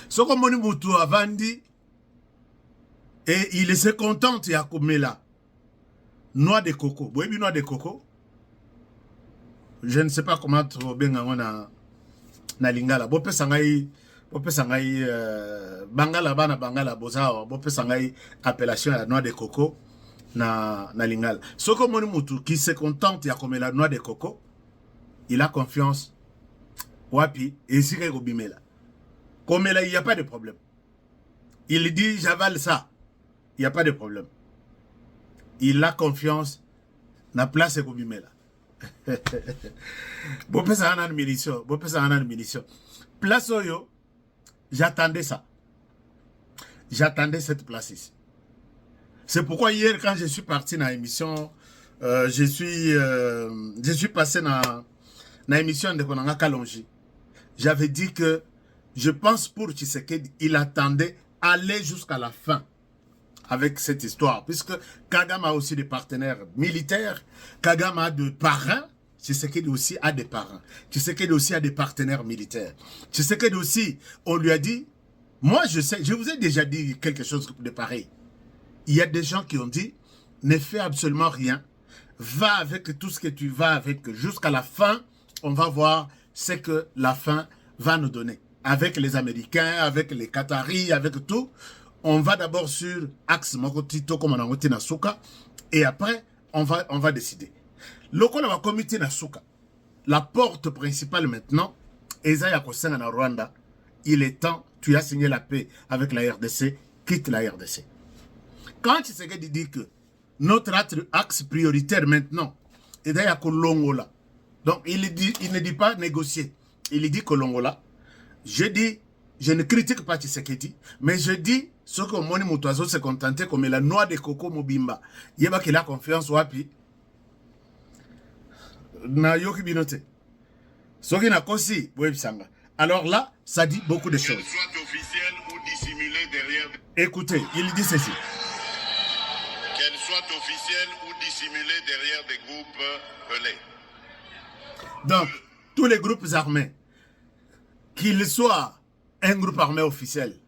Ce que Moni Moutou a vendu, et il se contente, ya komela. Noix de coco. Vous voyez, noix de coco? Je ne sais pas comment trouver na lingala. Bope sangai bangala bana bangala bozawa. Bope sangai appellation à noix de coco na lingala. Ce que Moni Moutou qui se contente, ya komela noix de coco, il a confiance. Wapi, et si Bimela. Comme là, il n'y a pas de problème. Il dit, j'avale ça. Il n'y a pas de problème. Il a confiance. Na place Bimela. Bon, ça a une munition. Place Oyo, j'attendais ça. J'attendais cette place ici. C'est pourquoi hier, quand je suis parti dans l'émission, je suis passé dans l'émission de Konanga Kalonji. J'avais dit que je pense pour Tshisekedi, il attendait aller jusqu'à la fin avec cette histoire. Puisque Kagame a aussi des partenaires militaires, Kagame a des parrains, Tshisekedi aussi a des parrains. Tshisekedi aussi a des partenaires militaires. Tshisekedi aussi, on lui a dit, moi je sais, je vous ai déjà dit quelque chose de pareil. Il y a des gens qui ont dit, ne fais absolument rien, va avec tout ce que tu vas avec jusqu'à la fin, on va voir ce que la fin va nous donner. Avec les Américains, avec les Qataris, avec tout, on va d'abord sur axe Mokotito comme on a monté dans Souka, et après, on va décider. Le comité na Souka, la porte principale maintenant, Ezaya Kosenga na Rwanda, il est temps, tu as signé la paix avec la RDC, quitte la RDC. Quand Tshisekedi dit que notre axe prioritaire maintenant, Ezaya Kolongola, donc il ne dit pas négocier, il dit Kolongola. Je dis, je ne critique pas Tshisekedi, mais je dis ce que Moni Moutouazo s'est contenté comme la noix de coco Mobimba. Yeba qu'il a confiance wapi. Na yoki binote. Ce qui n'a qu'aussi, alors là, ça dit beaucoup de choses. Soit officiel ou dissimulé derrière. Écoutez, il dit ceci. Qu'elle soit officielle ou dissimulée derrière des groupes relais. Donc, tous les groupes armés, qu'il soit un groupe armé officiel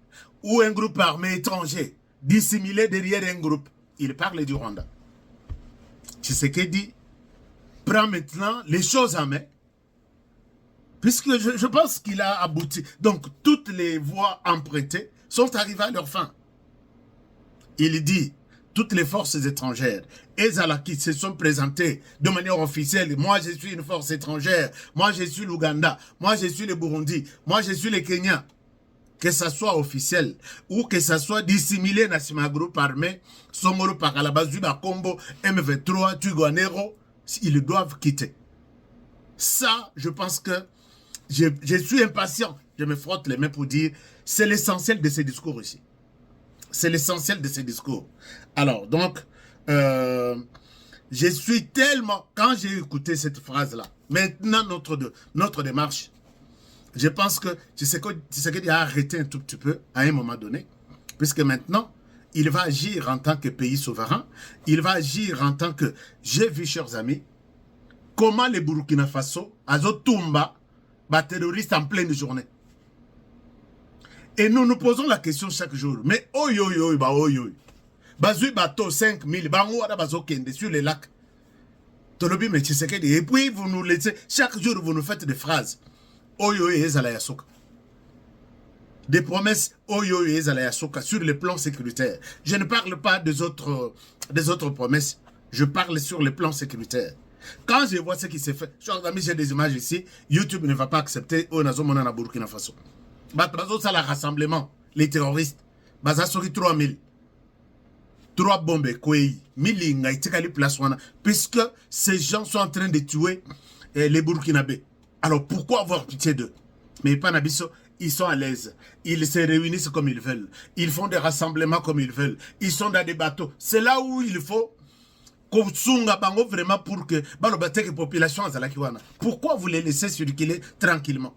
ou un groupe armé étranger, dissimulé derrière un groupe, il parle du Rwanda. Tshisekedi prend maintenant les choses en main, puisque je pense qu'il a abouti. Donc, toutes les voies empruntées sont arrivées à leur fin. Il dit, toutes les forces étrangères, qui se sont présentées de manière officielle, moi je suis une force étrangère, moi je suis l'Ouganda, moi je suis le Burundi, moi je suis le Kenya, que ça soit officiel ou que ça soit dissimulé dans un groupe armé, Songolo Pakalabazuba, Combo, M23, Tuguanero, ils doivent quitter. Ça, je pense que je suis impatient, je me frotte les mains pour dire, c'est l'essentiel de ces discours ici. C'est l'essentiel de ces discours. Alors, donc, je suis tellement... Quand j'ai écouté cette phrase-là, maintenant, notre démarche, je pense que Tshisekedi a arrêté un tout petit peu à un moment donné, puisque maintenant, il va agir en tant que pays souverain, il va agir en tant que... J'ai vu, chers amis, comment les Burkina Faso, Azotumba, terroristes en pleine journée. Et nous nous posons la question chaque jour. Mais Bazui bateau 5000, bango ada bazo kende sur les lacs. Tolobi me Tshisekedi. Et puis vous nous laissez, chaque jour vous nous faites des phrases. Ezala yasoka. Des promesses ezala yasoka sur le plan sécuritaire. Je ne parle pas des autres promesses. Je parle sur le plan sécuritaire. Quand je vois ce qui s'est fait, chers amis, j'ai des images ici. YouTube ne va pas accepter Onazomona na Burkina Faso. Bazo ça la rassemblement, les terroristes. Baza sori 3000. 3 bombes, Kouei, Milinga, Itikali place wana, puisque ces gens sont en train de tuer les Burkinabés. Alors pourquoi avoir pitié d'eux? Mais Panabiso, ils sont à l'aise. Ils se réunissent comme ils veulent. Ils font des rassemblements comme ils veulent. Ils sont dans des bateaux. C'est là où il faut vraiment pour que la population pourquoi vous les laissez circuler tranquillement?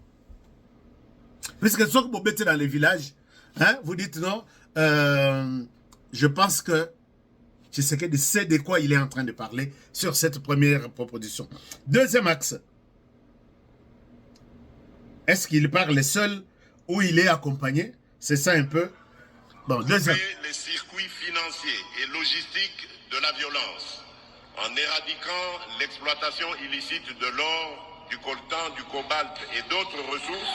Puisque ceux que vous mettez dans les villages, hein, vous dites non, je pense que Tshisekedi sait de quoi il est en train de parler sur cette première proposition. Deuxième axe. Est-ce qu'il parle seul ou il est accompagné? C'est ça un peu. Bon, deuxième. Les circuits financiers et logistiques de la violence, en éradiquant l'exploitation illicite de l'or, du coltan, du cobalt et d'autres ressources,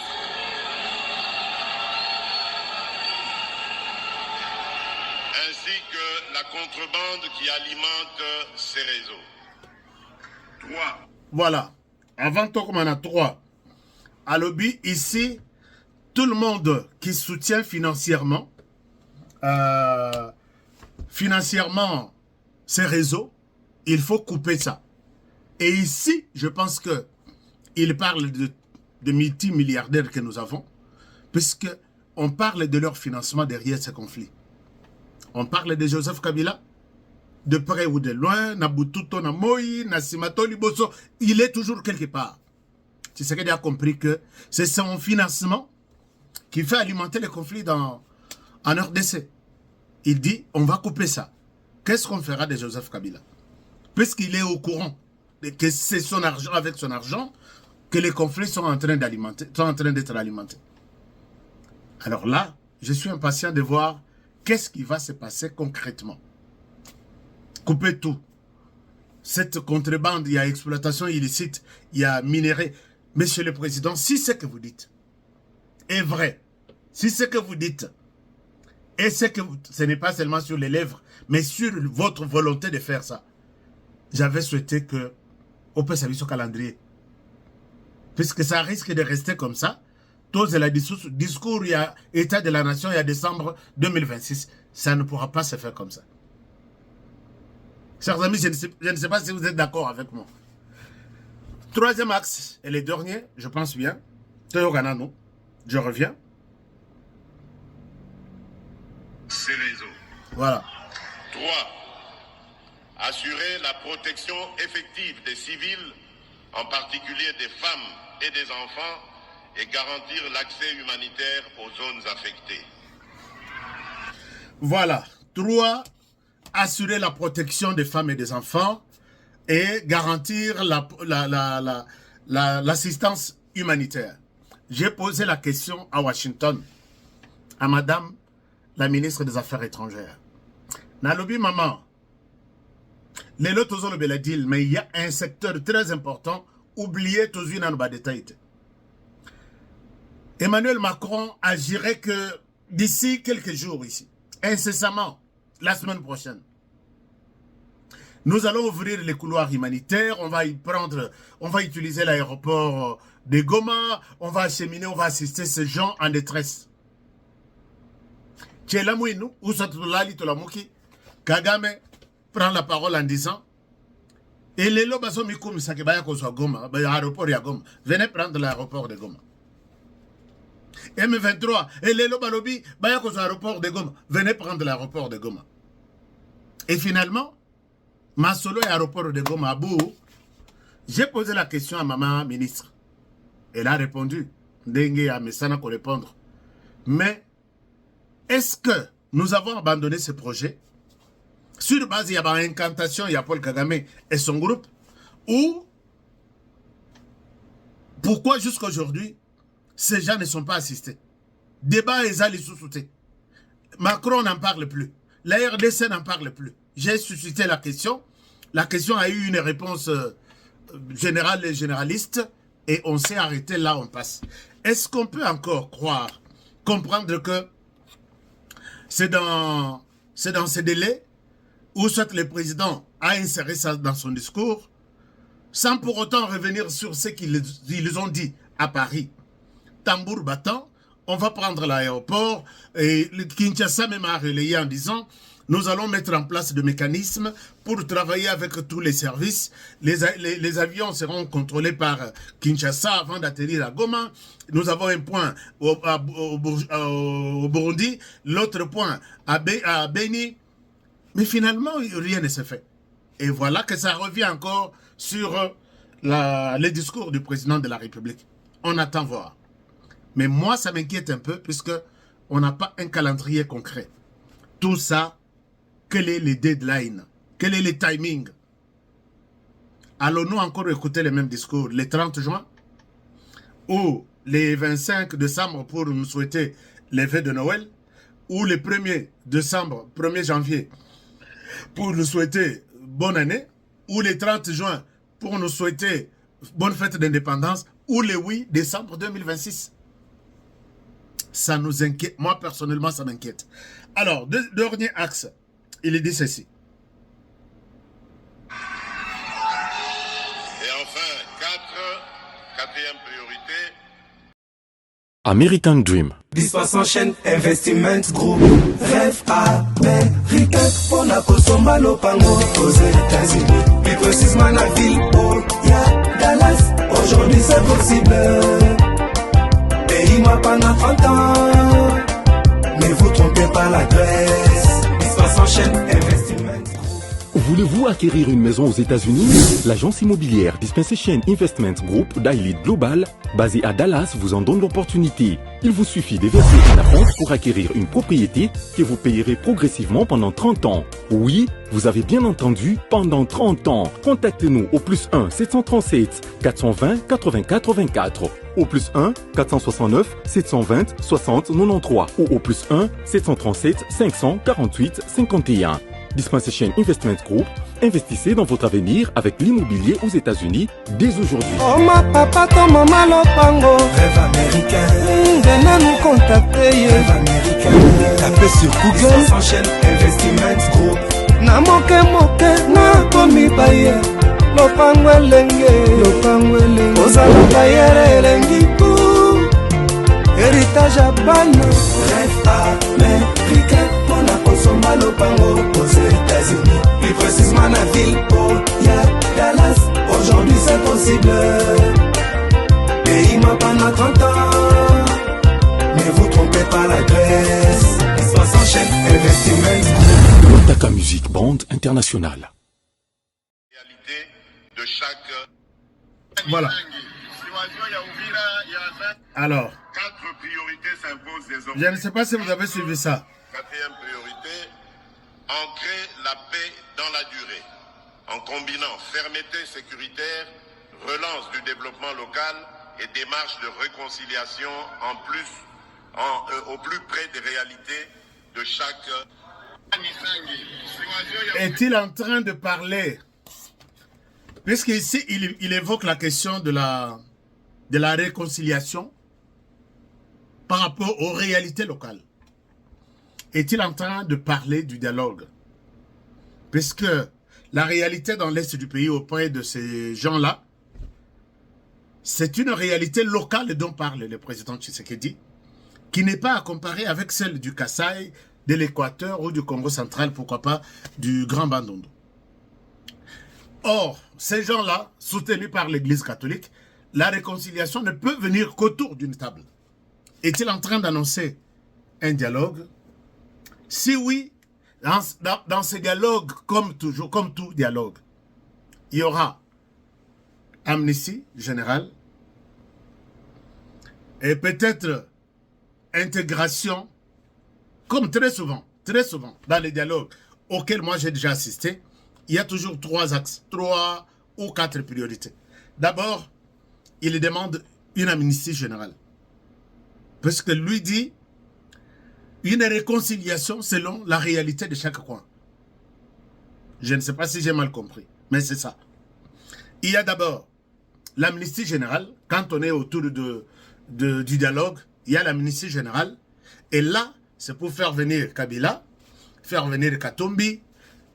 ainsi que la contrebande qui alimente ces réseaux. 3. Voilà. Avant tout, comme on a 3. À lobby, ici, tout le monde qui soutient financièrement ces réseaux, il faut couper ça. Et ici, je pense que il parle de multimilliardaires que nous avons, puisque on parle de leur financement derrière ces conflits. On parle de Joseph Kabila, de près ou de loin, Nabututo, Namoyi, Nasimato, Liboso, il est toujours quelque part. Tshisekedi a compris que c'est son financement qui fait alimenter les conflits en RDC. Il dit, on va couper ça. Qu'est-ce qu'on fera de Joseph Kabila? Puisqu'il est au courant que c'est son argent, avec son argent, que les conflits sont en train d'être alimentés. Alors là, je suis impatient de voir qu'est-ce qui va se passer concrètement. Couper tout. Cette contrebande, il y a exploitation illicite, il y a minerai. Monsieur le Président, si ce que vous dites est vrai, si ce que vous dites, et ce n'est pas seulement sur les lèvres, mais sur votre volonté de faire ça, j'avais souhaité que on peut s'aviser au calendrier. Puisque ça risque de rester comme ça. Tous les discours, il y a État de la Nation, il y a décembre 2026. Ça ne pourra pas se faire comme ça. Chers amis, je ne sais pas si vous êtes d'accord avec moi. Troisième axe, et le dernier, je pense bien. Théo Ganano, je reviens. Ces réseaux. Voilà. 3. Assurer la protection effective des civils, en particulier des femmes et des enfants, et garantir l'accès humanitaire aux zones affectées. Voilà. 3. Assurer la protection des femmes et des enfants et garantir l'assistance humanitaire. J'ai posé la question à Washington, à Madame la ministre des Affaires étrangères. Nalobi maman, les lots ont le deal, mais il y a un secteur très important oublié tous une en détail. Emmanuel Macron agirait que d'ici quelques jours ici, incessamment, la semaine prochaine, nous allons ouvrir les couloirs humanitaires, on va utiliser l'aéroport de Goma, on va acheminer, on va assister ces gens en détresse. Tchelamouinou, Oussatulali Tolamuki, Kagame prend la parole en disant, et les lobaso mikoum sakebaya kozwa Goma, l'aéroport ya Goma, venez prendre l'aéroport de Goma. M23, et les lobalobi, baya kozwa l'aéroport de Goma, venez prendre l'aéroport de Goma. Et finalement, Masolo et l'aéroport de Goma, Abou, j'ai posé la question à maman ministre. Elle a répondu. Dengue a Messana pour répondre. Mais, est-ce que nous avons abandonné ce projet sur base, il y a une incantation, il y a Paul Kagame et son groupe, ou pourquoi jusqu'à aujourd'hui, ces gens ne sont pas assistés? Débat et Zali sous-souté. Macron n'en parle plus. La RDC n'en parle plus. J'ai suscité la question. La question a eu une réponse générale et généraliste et on s'est arrêté là, on passe. Est-ce qu'on peut encore croire, comprendre que c'est dans ces délais où soit le président a inséré ça dans son discours sans pour autant revenir sur ce qu'ils ont dit à Paris. Tambour battant, on va prendre l'aéroport et le Kinshasa même a relayé en disant nous allons mettre en place des mécanismes pour travailler avec tous les services. Les avions seront contrôlés par Kinshasa avant d'atterrir à Goma. Nous avons un point au Burundi, l'autre point à Beni. Mais finalement, rien ne s'est fait. Et voilà que ça revient encore sur les discours du président de la République. On attend voir. Mais moi, ça m'inquiète un peu puisque on n'a pas un calendrier concret. Tout ça, quel est le deadline? Quel est le timing? Allons-nous encore écouter les mêmes discours le 30 juin? Ou les 25 décembre pour nous souhaiter les fêtes de Noël, ou le 1er décembre, 1er janvier, pour nous souhaiter bonne année, ou le 30 juin, pour nous souhaiter bonne fête d'indépendance, ou le 8 décembre 2026. Ça nous inquiète. Moi, personnellement, ça m'inquiète. Alors, dernier axe, il dit ceci. Et enfin, quatrième priorité. American Dream. Dispassant chaîne Investment Group. Rêve américain pour la Kosomba Lopango aux États-Unis. Plus précisément la ville où il y a Dallas. Aujourd'hui c'est possible. Pays m'a pendant 30 ans. Ne vous trompez pas l'adresse. Dispassant chaîne Investment Group. Voulez-vous acquérir une maison aux États-Unis? L'agence immobilière Dispensation Investment Group d'Elite Global, basée à Dallas, vous en donne l'opportunité. Il vous suffit de verser un acompte pour acquérir une propriété que vous payerez progressivement pendant 30 ans. Oui, vous avez bien entendu, pendant 30 ans. Contactez-nous au +1 737 420 80 84, au +1 469 720 60 93 ou au +1 737 548 51. Dispensation Investment Group, investissez dans votre avenir avec l'immobilier aux États-Unis dès aujourd'hui. Oh ma papa, ton maman Lopango. Rêve américain. Venez nous contacter. Rêve américain. Tapez sur Google. Dispensation chaîne Investment Group. Na moke na komi baye. Lopango elenge. Ozala bayere elengi pou. Héritage à banne. Rêve américain. On a consommé Lopango aux États-Unis. Plus précisément la ville où il y a Dallas. Aujourd'hui c'est possible. Pays m'a pendant 30 ans. Ne vous trompez pas l'adresse. 60 chaîne Investment. Taka Music Band International. Réalité de chaque. Voilà. Alors, 4 priorités s'imposent désormais. je ne sais pas si vous avez suivi ça. Quatrième priorité, ancrer la paix dans la durée, en combinant fermeté sécuritaire, relance du développement local et démarche de réconciliation au plus près des réalités de chaque. Est-il en train de parler, puisqu'ici il évoque la question de la réconciliation par rapport aux réalités locales. Est-il en train de parler du dialogue? Puisque la réalité dans l'Est du pays auprès de ces gens-là, c'est une réalité locale dont parle le président Tshisekedi, qui n'est pas à comparer avec celle du Kasaï, de l'Équateur ou du Congo central, pourquoi pas du Grand Bandundu. Or, ces gens-là, soutenus par l'Église catholique, la réconciliation ne peut venir qu'autour d'une table. Est-il en train d'annoncer un dialogue? Si oui, dans ce dialogue, comme toujours, comme tout dialogue, il y aura amnistie générale et peut-être intégration, comme très souvent, dans les dialogues auxquels moi j'ai déjà assisté, il y a toujours 3 axes, 3 ou 4 priorités. D'abord, il demande une amnistie générale. Parce que lui dit une réconciliation selon la réalité de chaque coin. Je ne sais pas si j'ai mal compris, mais c'est ça. Il y a d'abord l'amnistie générale. Quand on est autour du dialogue, il y a l'amnistie générale. Et là, c'est pour faire venir Kabila, faire venir Katumbi,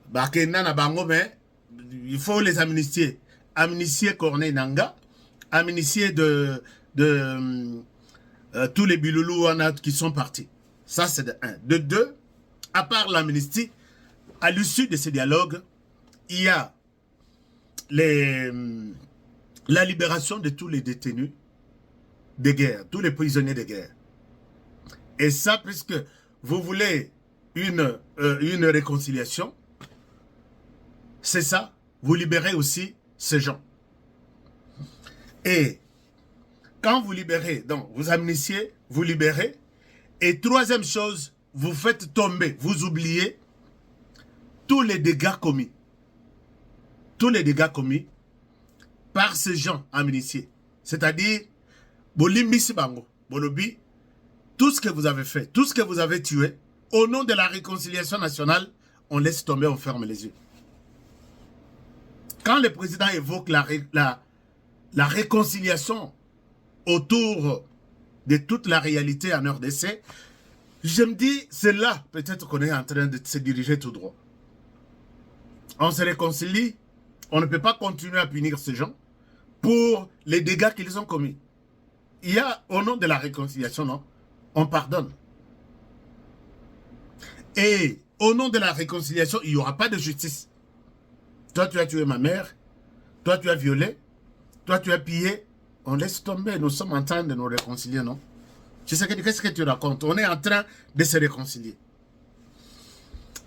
Bakena Bango, mais il faut les amnistier. Amnistier Corneille Nanga, amnistier tous les Biloulou qui sont partis. Ça, c'est de 1. De 2, à part l'amnistie, à l'issue de ces dialogues, il y a la libération de tous les détenus de guerre, tous les prisonniers de guerre. Et ça, puisque vous voulez une réconciliation, c'est ça, vous libérez aussi ces gens. Et quand vous libérez, donc vous amnistiez, vous libérez, et troisième chose, vous faites tomber, vous oubliez tous les dégâts commis. Tous les dégâts commis par ces gens amnistiés. C'est-à-dire, Bolimbisi bango, bolobi, tout ce que vous avez fait, tout ce que vous avez tué, au nom de la réconciliation nationale, on laisse tomber, on ferme les yeux. Quand le président évoque la réconciliation autour de toute la réalité en RDC, je me dis, c'est là peut-être qu'on est en train de se diriger tout droit. On se réconcilie, on ne peut pas continuer à punir ces gens pour les dégâts qu'ils ont commis. Il y a, au nom de la réconciliation, non, on pardonne. Et au nom de la réconciliation, il n'y aura pas de justice. Toi, tu as tué ma mère, toi, tu as violé, toi, tu as pillé. On laisse tomber, nous sommes en train de nous réconcilier, non? Tu sais, qu'est-ce que tu racontes? On est en train de se réconcilier.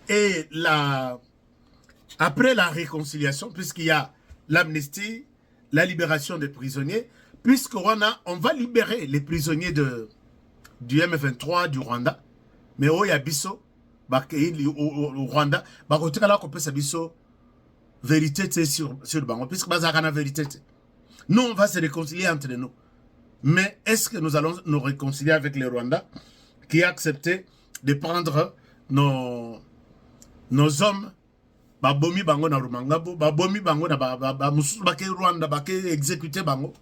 Et après la réconciliation, puisqu'il y a l'amnistie, la libération des prisonniers, on va libérer les prisonniers du M23 du Rwanda, mais au Yabiso, au Rwanda, vérité sur le banc, puisque la vérité. Nous, on va se réconcilier entre nous. Mais est-ce que nous allons nous réconcilier avec les Rwandais qui ont accepté de prendre nos hommes, babomi bango na Rumangabo, babomi bango na mususu bake Rwanda bake exécuté bango?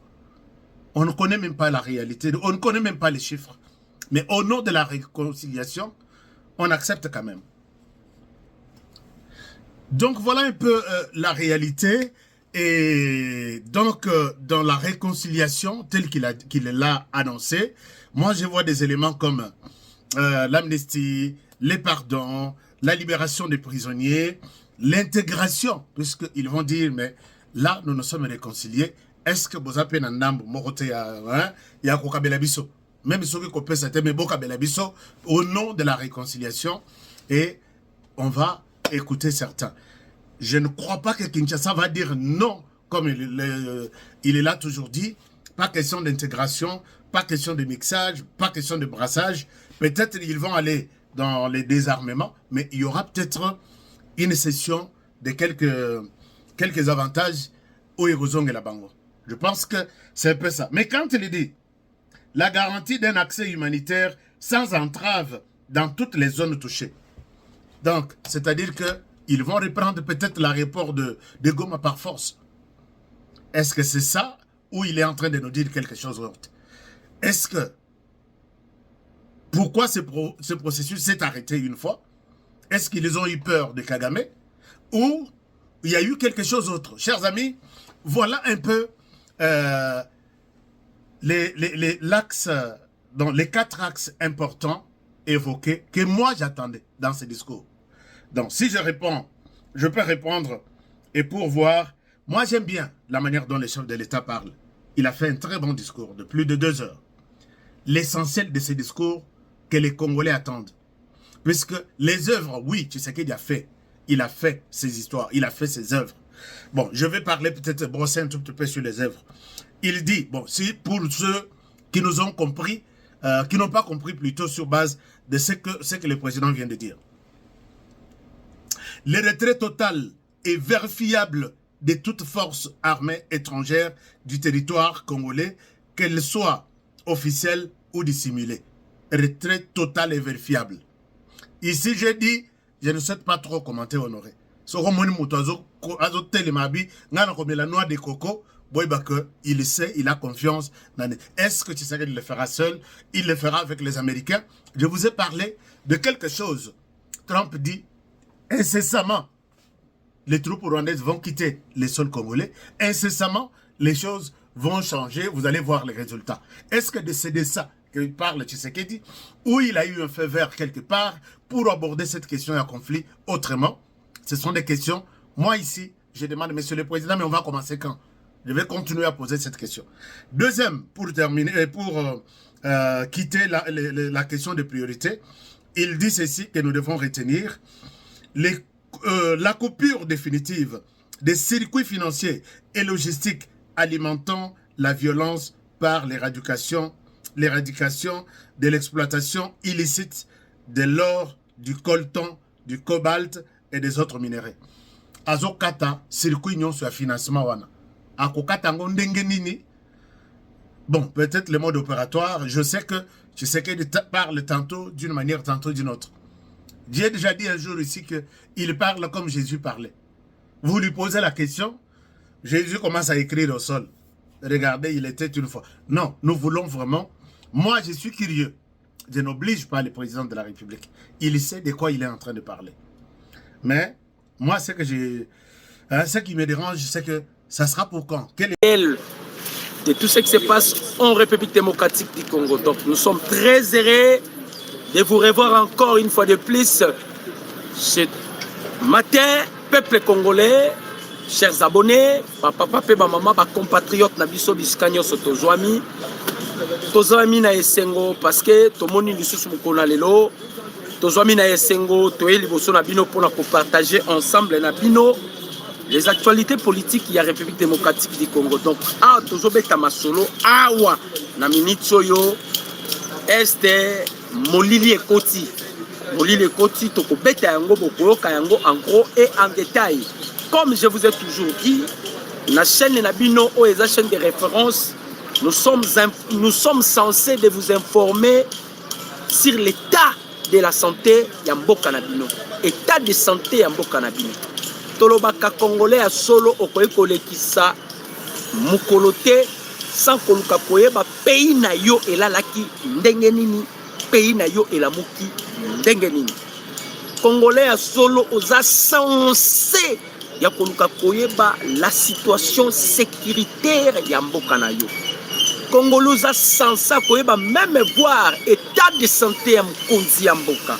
On ne connaît même pas la réalité, on ne connaît même pas les chiffres. Mais au nom de la réconciliation, on accepte quand même. Donc voilà un peu la réalité. Et donc, dans la réconciliation telle qu'il l'a annoncé, moi je vois des éléments comme l'amnistie, les pardons, la libération des prisonniers, l'intégration, puisqu'ils vont dire, mais là nous nous sommes réconciliés, est-ce que vous avez un nambo, ya kokabelabiso, même ceux qui coupent ça, mais bokabelabiso, au nom de la réconciliation, et on va écouter certains. Je ne crois pas que Kinshasa va dire non, comme il est là toujours dit. Pas question d'intégration, pas question de mixage, pas question de brassage. Peut-être ils vont aller dans les désarmements, mais il y aura peut-être une session de quelques avantages au Hérozong et la Bango. Je pense que c'est un peu ça. Mais quand il dit la garantie d'un accès humanitaire sans entrave dans toutes les zones touchées. Donc, c'est-à-dire que ils vont reprendre peut-être l'aéroport de Goma par force. Est-ce que c'est ça ou il est en train de nous dire quelque chose d'autre? Est-ce que... Pourquoi ce processus s'est arrêté une fois? Est-ce qu'ils ont eu peur de Kagame? Ou il y a eu quelque chose d'autre? Chers amis, voilà un peu les 4 axes importants évoqués que moi j'attendais dans ce discours. Donc, si je réponds, je peux répondre et pour voir. Moi, j'aime bien la manière dont le chef de l'État parle. Il a fait un très bon discours de plus de 2 heures. L'essentiel de ce discours que les Congolais attendent. Puisque les œuvres, oui, tu sais qu'il a fait. Il a fait ses histoires, il a fait ses œuvres. Bon, je vais parler peut-être, brosser un tout petit peu sur les œuvres. Il dit, bon, si pour ceux qui nous ont compris, qui n'ont pas compris plutôt sur base de ce que le président vient de dire. Le retrait total et vérifiable de toute force armée étrangère du territoire congolais, qu'elle soit officielle ou dissimulée. Retrait total et vérifiable. Ici, j'ai dit, je ne souhaite pas trop commenter, Honoré. Il sait, il a confiance. Est-ce que tu sais qu'il le fera seul? Il le fera avec les Américains. Je vous ai parlé de quelque chose. Trump dit, incessamment, les troupes rwandaises vont quitter les sols congolais. Incessamment, les choses vont changer. Vous allez voir les résultats. Est-ce que c'est de ça qu'il parle Tshisekedi, ou il a eu un feu vert quelque part pour aborder cette question et un conflit autrement? Ce sont des questions. Moi ici, je demande, Monsieur le Président, mais on va commencer quand? Je vais continuer à poser cette question. Deuxième, pour terminer, pour quitter la question de priorité, il dit ceci que nous devons retenir. La coupure définitive des circuits financiers et logistiques alimentant la violence par l'éradication de l'exploitation illicite de l'or, du coltan, du cobalt et des autres minéraux. Azokata circuit nyonso ya financement wana. Akokata ngo ndenge nini Bon, peut-être le mode opératoire, je sais que Tshisekedi parle tantôt d'une manière, tantôt d'une autre. J'ai déjà dit un jour ici qu'il parle comme Jésus parlait. Vous lui posez la question, Jésus commence à écrire au sol. Regardez, il était une fois. Non, nous voulons vraiment... Moi, je suis curieux. Je n'oblige pas le président de la République. Il sait de quoi il est en train de parler. Mais, moi, ce qui me dérange, c'est que ça sera pour quand? De tout ce qui se passe en République démocratique du Congo. Donc, nous sommes très heureux de vous revoir encore une fois de plus ce matin, peuple congolais, chers abonnés, papa, maman, compatriotes, nabiso, biscanyo, sotozoami. Tozoami na esengo parce que tomoni lisusu mukona lelo tozoami na esengo toyeli boso na bino pour partager ensemble na bino les actualités politiques de la République démocratique du Congo. Donc tozobeta masolo awa na minitso yo este molili ekoti tokobeta yango bokoyoka yango en gros et en détail. Comme je vous ai toujours dit, la chaîne na bino o eza chaîne de référence. Nous sommes censés de vous informer sur l'état de la santé Yamboka Nabino. État de santé Yamboka Nabino. Tolobaka Congolais à solo okoye kisa mukolote sans koluka koyeba pays na yo elalaki ndenge nini pays na yo elamuki ndenge nini. Congolais à solo oza censé ya koluka koyeba la situation sécuritaire Yamboka na yo. Congolais sans koyeba même voir état de santé ya mkonzi ya mboka.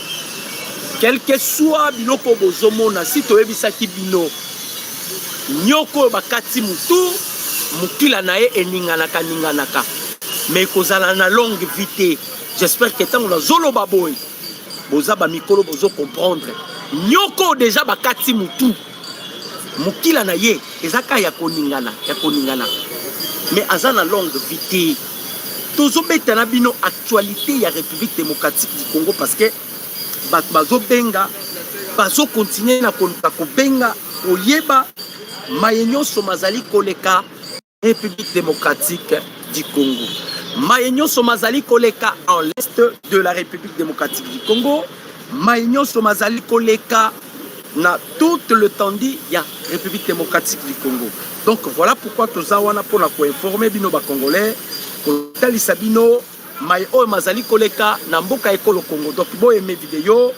Quel que soit biloko bozomona si toyebisaki bino nyoko bakati mutu mukila nae eninganaka mais kozala na longue vite. J'espère que tant na zolo baboy boza ba mikolo bozo comprendre nyoko déjà bakati mutu mukila nae ezaka ya koningana mais azana longue vite. Tozobeta na bino actualité ya République démocratique du Congo parce que bazo benga bazo continuer na koluka ko benga oyeba mayenyo somazali koleka République démocratique du Congo. Mayenyo somazali koleka en l'est de la République démocratique du Congo. Mayenyo somazali koleka na tout le tandi ya République démocratique du Congo. Donc voilà pourquoi tozawana pour la informer bino ba congolais ko talisa bino mai o mazali koleka na mboka ekolo Congo. Donc bo aimer vidéo,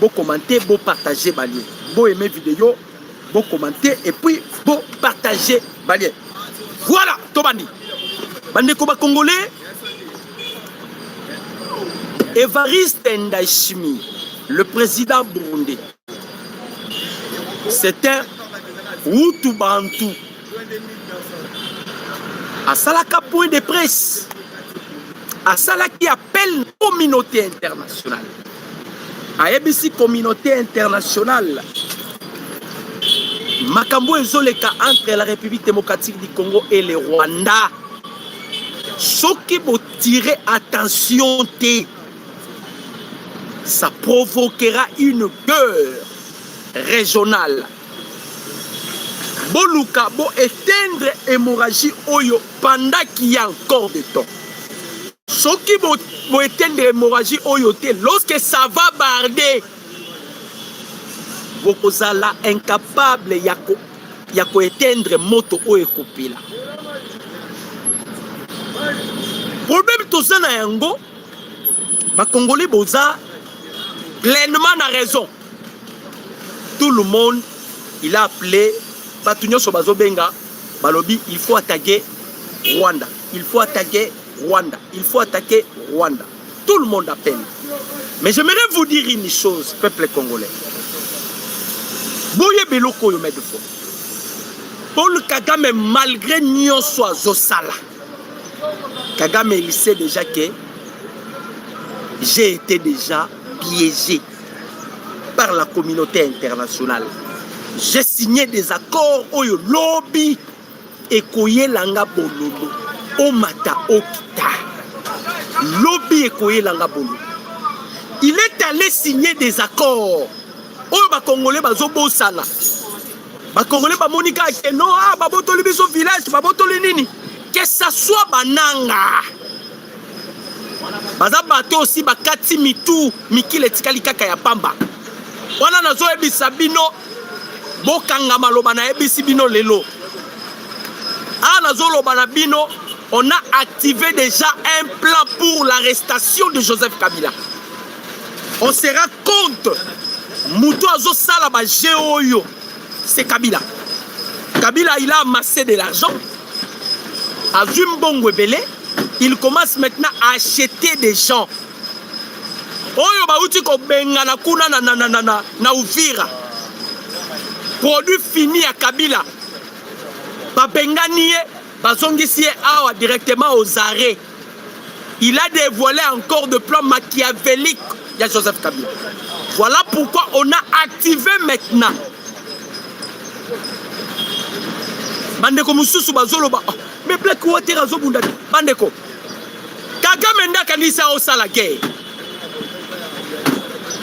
bo commenter, bo partager balien. Bo aimer vidéo, bo commenter et puis bo partager balien. Voilà, tobandi. Bande ko ba congolais. Évariste Ndayishimiye, le président burundais. C'est un Hutu Bantu. À Salaka point de presse. À Salaka qui appelle la communauté internationale. À ABC communauté internationale. Makambo ezoleka entre la République démocratique du Congo et le Rwanda. Ce qui vous tirer attention, ça provoquera une guerre régionale. Boluka bo éteindre hémorragie oyo pendant qu'il y a encore de temps. Ce qui bo éteindre hémorragie oyo te lorsque ça va barder. Bokozala incapable yako éteindre moto oyo kopila. Problème tozana yango ba Congolais boza pleinement na raison. Tout le monde il a appelé Batunyo Sobazo Benga Balobi, il faut attaquer Rwanda. Il faut attaquer Rwanda. Il faut attaquer Rwanda. Tout le monde appelle. Mais j'aimerais vous dire une chose, peuple congolais. Boye Beloko Yomed de fois. Paul Kagame, malgré Nyon soit Zosala, Kagame, il sait déjà que j'ai été déjà piégé par la communauté internationale. J'ai signé des accords au lobby et koye langa bololo omata okita lobby et koye langa bololo. Il est allé signer des accords au ba congolais bazo bosala ba congolais ba monika ke no ba botoli biso village ba botoli nini que ça soit bananga baza bato aussi bakati mitu mikile tikali kaka ya pamba wana nazo ebisa bino bokanga maloba na ebisi bino lelo nazo loba na bino on a activé déjà un plan pour l'arrestation de Joseph Kabila. On se rend compte Moutou azo sala ba géoyo c'est Kabila. Kabila il a amassé de l'argent à Zumbongo Belé. Il commence maintenant à acheter des gens. Oyo ba uti ko benga na kuna na Uvira. Produit fini à Kabila. Ba benganie ba zongisi awa directement aux arrêts. Il a dévoilé encore de plans machiavéliques. Il y a Joseph Kabila. Voilà pourquoi on a activé maintenant. Bandeko mususu bazoloba. Mais Black Water azobunda. Bandeko. Kagame nda kanisa osa la guerre.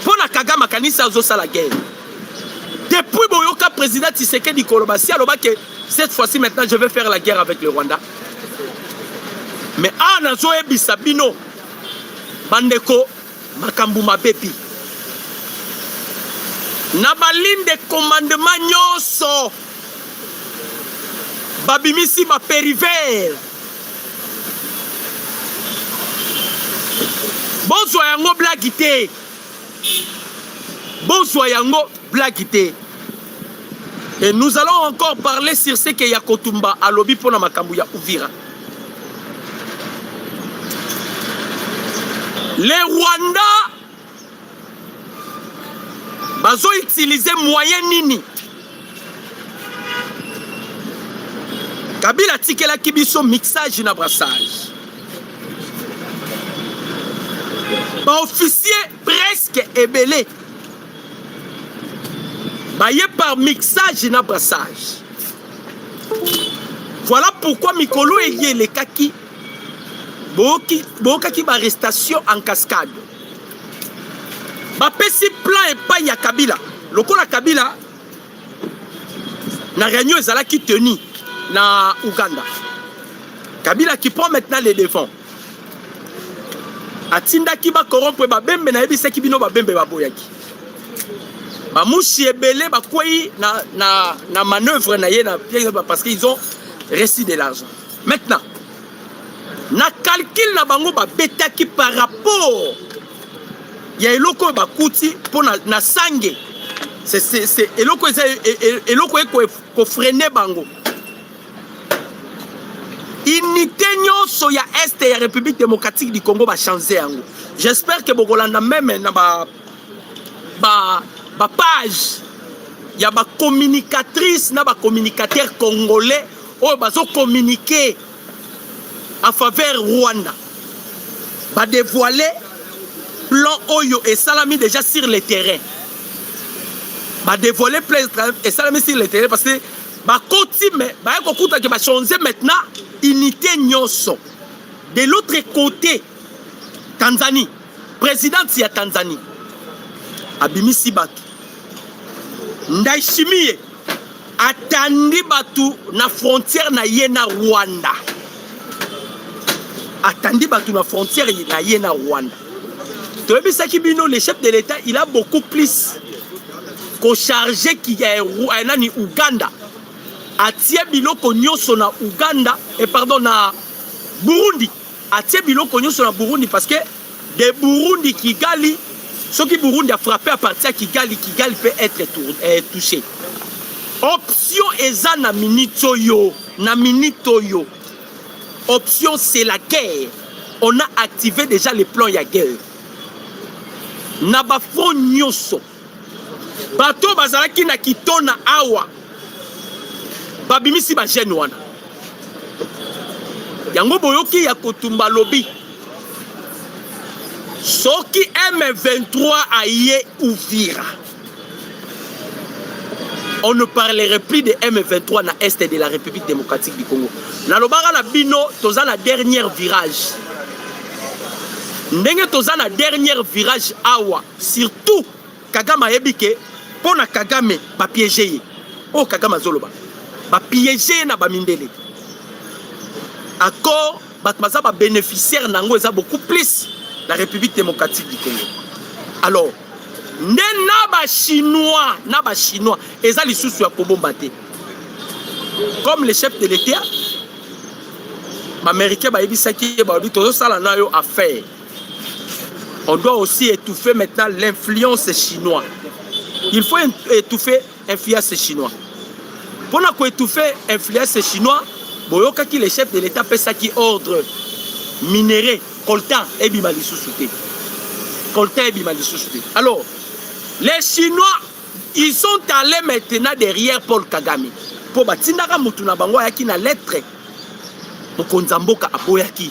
Pona Kagame kanisa osa la guerre. Depuis Boyoka président Tshisekedi Koloba si aloba que cette fois-ci maintenant je vais faire la guerre avec le Rwanda. Mais nazo ebisa bino. Bandeko makambu mabepi. Na baline de commandement nyonso. Babimisi ba périver. Bonsoir yango blagité. Bonsoir yango blagité. Et nous allons encore parler sur ce que Yakotumba a lobby pour la Makambuya Uvira. Les Rwandais bazo utiliser moyen nini. Kabila tikela kibiso mixage na brassage. Ba officier presque ébélé. Baye par mixage na brassage. Voilà pourquoi Mikolo et les kaki Bokaki ba arrestation en cascade. Ba pesi plan et pas ya Kabila. Lokola Kabila na réunion ezala qui tenu na Uganda. Kabila qui prend maintenant les devants. Atinda ki ba corrompre ba bembe na yebisa ki bino ba bembe ba boyaki. Ba mushi ebele ba kwei na manœuvre na ye na parce qu'ils ont reçu de l'argent. Maintenant na calcul na bango ba betaki par rapport ya eloko ba kuti pour na sangue. C'est eloko ko freiner bango. Unité nyonso ya Est ya République démocratique du Congo va changer yango. J'espère que Bogolanda même na ba page ya ba communicatrice na ba communicateur congolais o bazo communiquer en faveur Rwanda. Va dévoiler plan Oyo et Salami déjà sur le terrain. Va dévoiler plan et Salami sur le terrain parce que va continuer, va écouter que va changer maintenant unité nyonso. De l'autre côté, Tanzanie, présidente ya Tanzanie, Abimisi Batu, Ndaishimie, atandi Batu na frontière na yena Rwanda. Attendez batu na frontière na yena Rwanda. Toyebi saki bino le chef de l'État il a beaucoup plus ko chargé qui est nani Uganda. Atie biloko nyonso na Uganda et pardon na Burundi. Atie biloko nyonso na Burundi parce que de Burundi Kigali ce qui Burundi a frappé à partir de Kigali peut être touché. Option eza na minitoyo na minitoyo. Option c'est la guerre. On a activé déjà les plans ya guerre. Nabafo nyoso. Bato bazalaki na kitona awa. Babimisi ba jeune wana. Yango boyoki ya kotumba lobby. Soki M23 aye Uvira. On ne parlerait plus de M23 na Est de la République démocratique du Congo. Na lobara na bino, toza na dernier virage. Ndenge toza na dernier virage awa. Surtout, Kagame yebike, pona Kagame, ba piéger. Oh, Kagame zoloba. Ba piéger na ba mindele. accord batmaza ba bénéficiaire nango eza beaucoup plus la République démocratique du Congo. Alors na chinois eza lisusu ya kobomba te. Comme le chef de l'État, l'Américain ba yebisaki ba bi tozo sala na yo affaire. On doit aussi étouffer maintenant l'influence chinoise. Il faut étouffer l'influence chinoise. Pour étouffer l'influence chinoise, boyoka ki le chef de l'État fait ça qui ordre minéré, coltan et bimali sous-souté. Coltan et bimali sous-souté. Alors, les Chinois, ils sont allés maintenant derrière Paul Kagame. Pour batindaka mutuna bango yaki na lettre. Mokonzamboka aboyaki.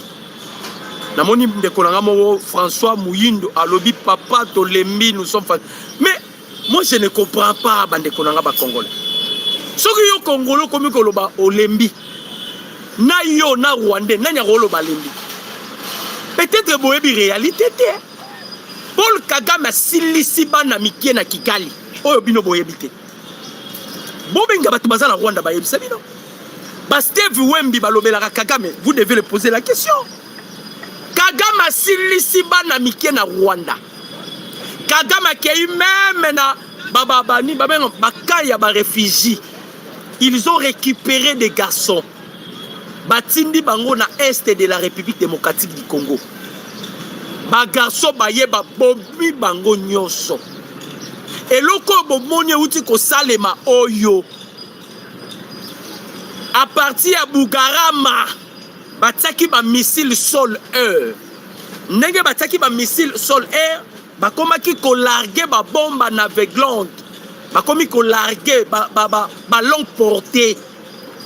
Namoni ndekolanga mo François Mouyindo alobi papa Tolembi nous sommes fans. Mais moi je ne comprends pas bandekolanga ba Congolais. Soki yo Congolo komi koloba Olembi. Na yo na Rwandais na nyakolo balembi. Peut-être boyebi réalité te. Paul Kagame silisi bana mikie na Kigali. Oyo bino boyebi te. Bobenga batu bazala Rwanda bayebi sabino. Ba Steve Wembi balobelaka Kagame, vous devez le poser la question. Kagame silisi bana mikie na Rwanda. Kagame kei même na bababani babenga bakaya ba réfugiés. Ils ont récupéré des garçons. Batindi bango na est de la République démocratique du Congo. Ba garçon baye ba bobi bango nyonso. Et loko bomoni uti ko salema oyo. À partir à Bugarama, bataki ba missile sol-air. Ndenge bataki ba missile sol-air, bakomaki ko larguer ba bombe naveglante. Bakomi ko larguer ba longue portée.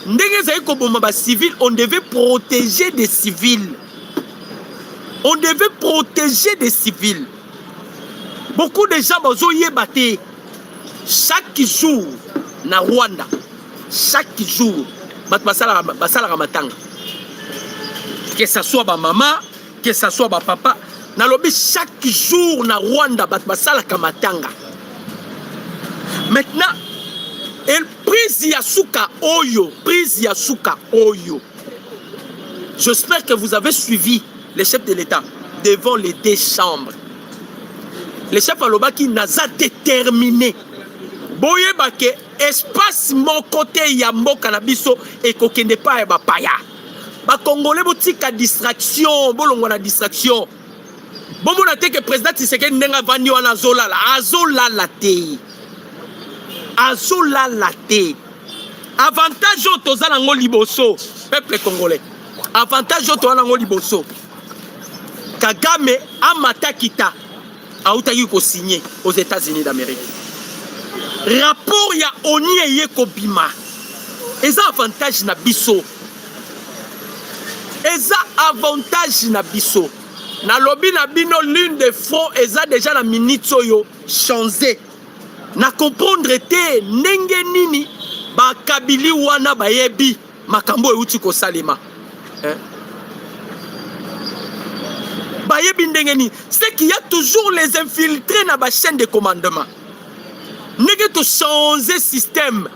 Ndenge zayi ko bomba ba civils, on devait protéger des civils. On devait protéger des civils. Beaucoup de gens bazoye baté. Chaque jour na Rwanda, chaque jour basala matanga. Que ça soit ma maman, que ça soit ma papa, na lobi chaque jour na Rwanda basala matanga. Maintenant, elle prise Yasuka Oyo. J'espère que vous avez suivi les chefs de l'État devant les deux chambres. Les chefs Alobaki naza déterminé. Boye bake espace mon côté yambo kanabiso et kokende pa ba paya. Ba Congolais botika distraction, bolongo na distraction. Bomo na te que président Tshisekedi ndenga vandi wana azolala te. Avantage tozala ngo liboso peuple congolais. Avantage tozala ngo liboso. Kagame amata kita autaki ko signer aux États-Unis d'Amérique. Rapport ya oni eye kobima. Eza avantage na biso. Na lobby na bino l'une des fronts eza déjà na minute oyo changé. Na comprendre te ndenge nini ba kabili wana bayebi makambo euti ko salema. Bayebi ndenge nini, c'est qu'il y a toujours les infiltrés na ba chaîne de commandement. Nege to changer système.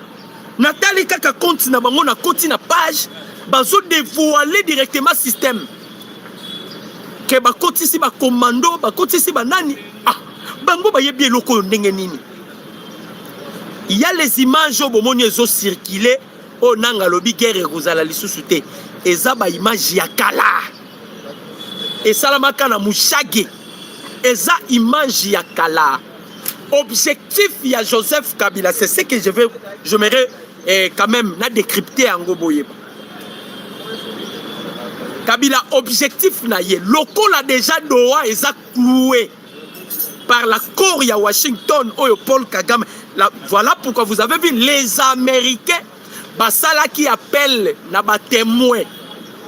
Natali kaka compte na bango na compte na page bazo dévoiler directement système. Que ba compte si ba commando, ba compte si ba nani. Ah, bango bayebi eloko ndenge nini. Il y a les images au bomoni ezo circuler au nanga lobi guerre kozala lisusu te. Eza ba image ya kala. Et salamaka na mushage. Eza image ya kala. Objectif ya Joseph Kabila, c'est ce que j'aimerais quand même na décrypter en goboye. Kabila objectif na ye lokola déjà Doha eza cloué par la cour ya Washington oyo Paul Kagame. Voilà pourquoi vous avez vu les Américains basala qui appelle na ba témoin.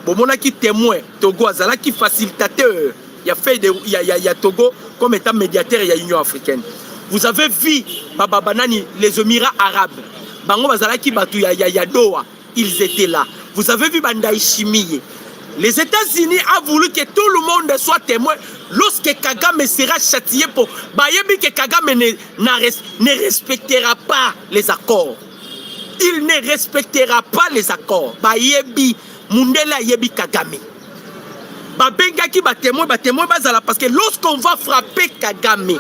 Bomona qui témoin Togo azala qui facilitateur. Il y a Togo comme étant médiateur il y a Union africaine. Vous avez vu Babanani, les Émirats arabes. Bango bazala qui batu ya Doha, ils étaient là. Vous avez vu Bandai Chimie. Les États-Unis ont voulu que tout le monde soit témoin lorsque Kagame sera châtié pour Bayebi que Kagame ne respectera pas les accords. Il ne respectera pas les accords. Bayebi Mundele yebi Kagame. Babengaki ba témoin bazala parce que lorsqu'on va frapper Kagame,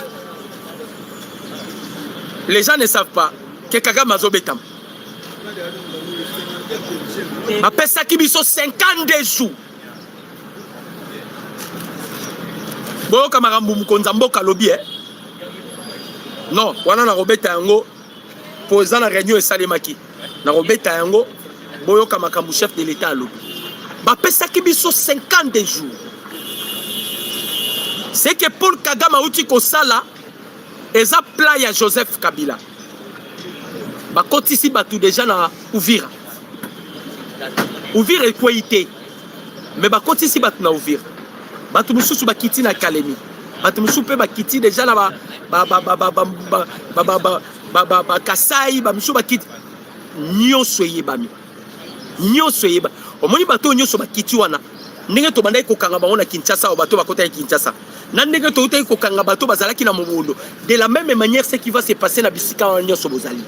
les gens ne savent pas que Kagame azobetam. Bapesaki biso 52 jours. Boyo kamarambu mukonza mboka lobi non, wana na robeta yango poza na réunion esalemaki. Na robeta yango boyo kamakambu chef de l'état lobi. Bapesaki biso 52 jours. C'est que Paul Kagame outi kosala eza plan ya Joseph Kabila. Bakotisi batu déjà na Uvira. Uvira ekwité. Mais bakotisi batu na Uvira. Batu mususu bakiti na Kalemi. Batu mususu pe bakiti déjà na Kasai, ba mususu bakiti. Nyonso yebami. Nyonso yeba. Omoni bato nyonso bakiti wana. Ndenge to bandai kokanga bango na Kinshasa o bato bakota ya Kinshasa. Na ndenge to utai kokanga bato bazalaki na Mobondo. De la même manière ce qui va se passer na bisika wana nyonso bozali.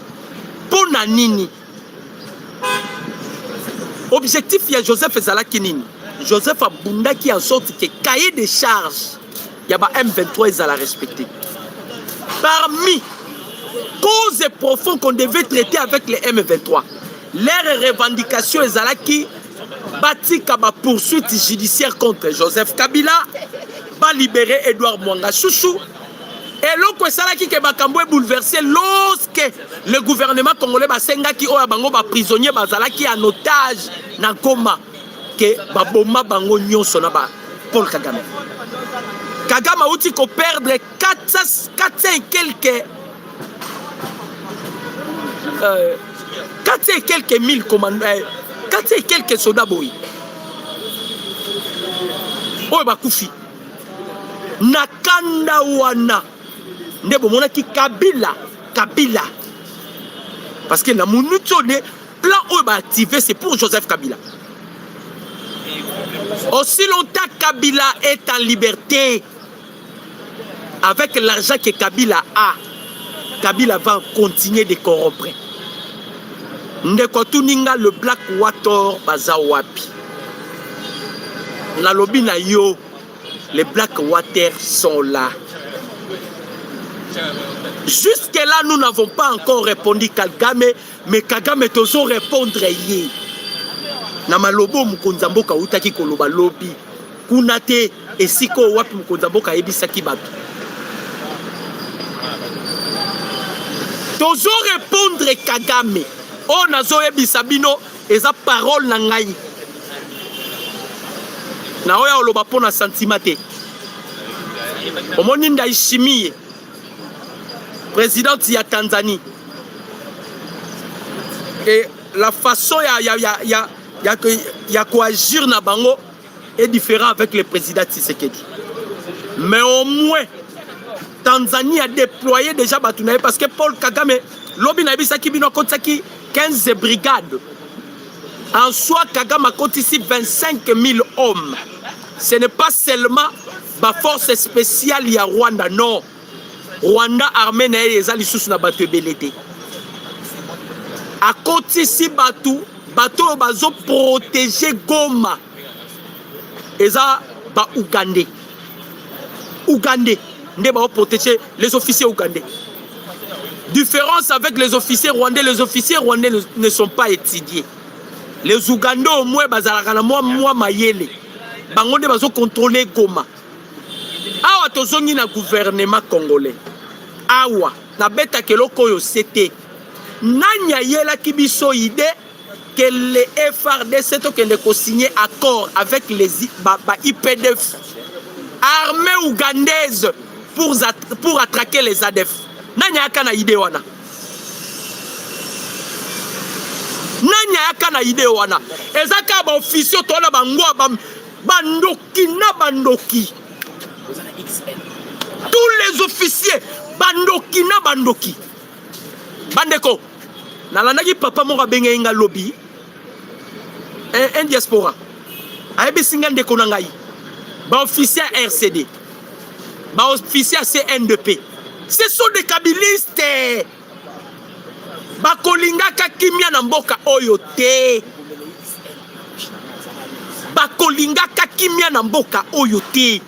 Pona nini? Objectif ya Joseph ezalaki nini? Joseph abundaki en sorte que cahier de charges yaba M23 ezala respecté. Parmi causes profondes qu'on devait traiter avec les M23, leur revendication ezalaki batika ba poursuite judiciaire contre Joseph Kabila, ba libérer Edouard Mwanga Chouchou. Et l'autre qui est bouleversé lorsque le gouvernement congolais basengaki oya bango ba prisonnier bazalaki en otage na Goma que baboma bango nyonso na ba Paul Kagame. Kagame a outi ko perdre 400 et quelques 400 et quelques mille commandants, 400 et quelques soldats boy. Oya bakufi nakanda wana. Nebo monaki Kabila parce que na monutone plan où va activer c'est pour Joseph Kabila. Aussi longtemps Kabila est en liberté avec l'argent que Kabila a, Kabila va continuer de corrompre. Ndeko tuninga le Black Water bazawapi. Na lobi na yo les Black Water sont là. Jusque-là, nous n'avons pas encore répondu Kagame, mais Kagame tozo répondre yé. Namalobo mukonzamboka utaki koloba lobi. Kunate esiko wapi mukonzamboka ebisaki batu. Tozo répondre Kagame. On a zo ebisabino eza parole na ngai. Na oya oloba pona sentimate. Omoni Ndayishimiye. Présidente ya Tanzanie. Et la façon ya coagir na bango est différent avec le président Tshisekedi. Mais au moins Tanzanie a déployé déjà Batunaye parce que Paul Kagame lobi na bisaki bino kotsaki 15 brigades. En soi Kagame a compté ici 25 000 hommes. Ce n'est pas seulement la force spéciale ya Rwanda, non. Rwanda armée na eza lisusu na bato ebelete. A côté si bato bazo protéger Goma. Eza ba Ougandais. Ougandais nde ba protéger les officiers ougandais. Différence avec les officiers rwandais ne sont pas étudiés. Les Ougandais au moins bazalaka na moi mayele. Bango nde bazo contrôler Goma. Awa tozongi na gouvernement congolais. Awa na beta keloko yo c'était nanya yela kibiso idée que les FRDC to kende ko signer accord avec les IPDF armée ougandaise pour attraquer les ADF. Nanya yaka na idée wana. Nanya yaka na idée wana. Ezaka ba officier to na bangwa bandoki na bandoki. Tous les officiers bandoki na bandoki bandeko nalandaki papa moko abenge nga lobby un diaspora ayebisinga ndeko na ngai ba officier RCD ba officier CNDP ce sont des kabilistes bakolingaka kimia na mboka oyo te bakolingaka kimia na mboka oyo te.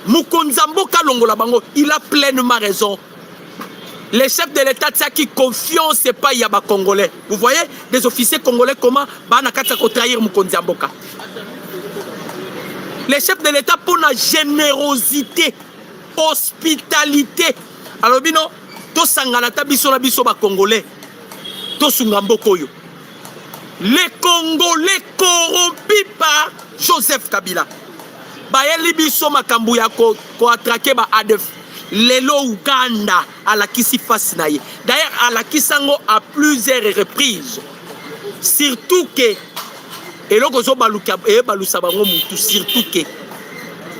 Mukonza mboka longola bango, il a pleinement raison. Les chefs de l'État qui confiance et pas yaba congolais. Vous voyez des officiers congolais comment banakata ko trahir Mukonza mboka. Les chefs de l'État pour la générosité, hospitalité. Alors bino to sangalata biso na biso ba congolais. To sungamboko yo. Les Congolais corrompus par Joseph Kabila. Bayeli biso makambu ya ko attraquer ba ADF. Lelo Uganda à la kisi face naye. D'ailleurs à la kisango à plusieurs reprises. Surtout que et loko zo baluka e balusa bango mutu surtout que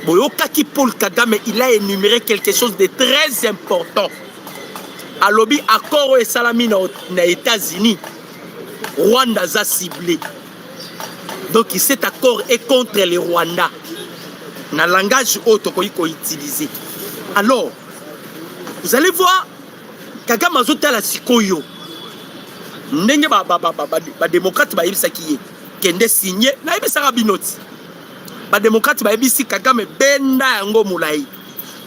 boyokaki Paul Kagame il a énuméré quelque chose de très important. À lobby accord et salami na États-Unis. Rwanda a ciblé. Donc cet accord est contre les Rwandais. Dans le langage autre qu'on peut utiliser. Alors, vous allez voir, Kagame a zoté la sikoyo. Ndenge ba démocrate ba yebisa ki ye. Kende signé, na yebisa rabinoti. Ba démocrate ba yebisi Kagame benda yango mulai.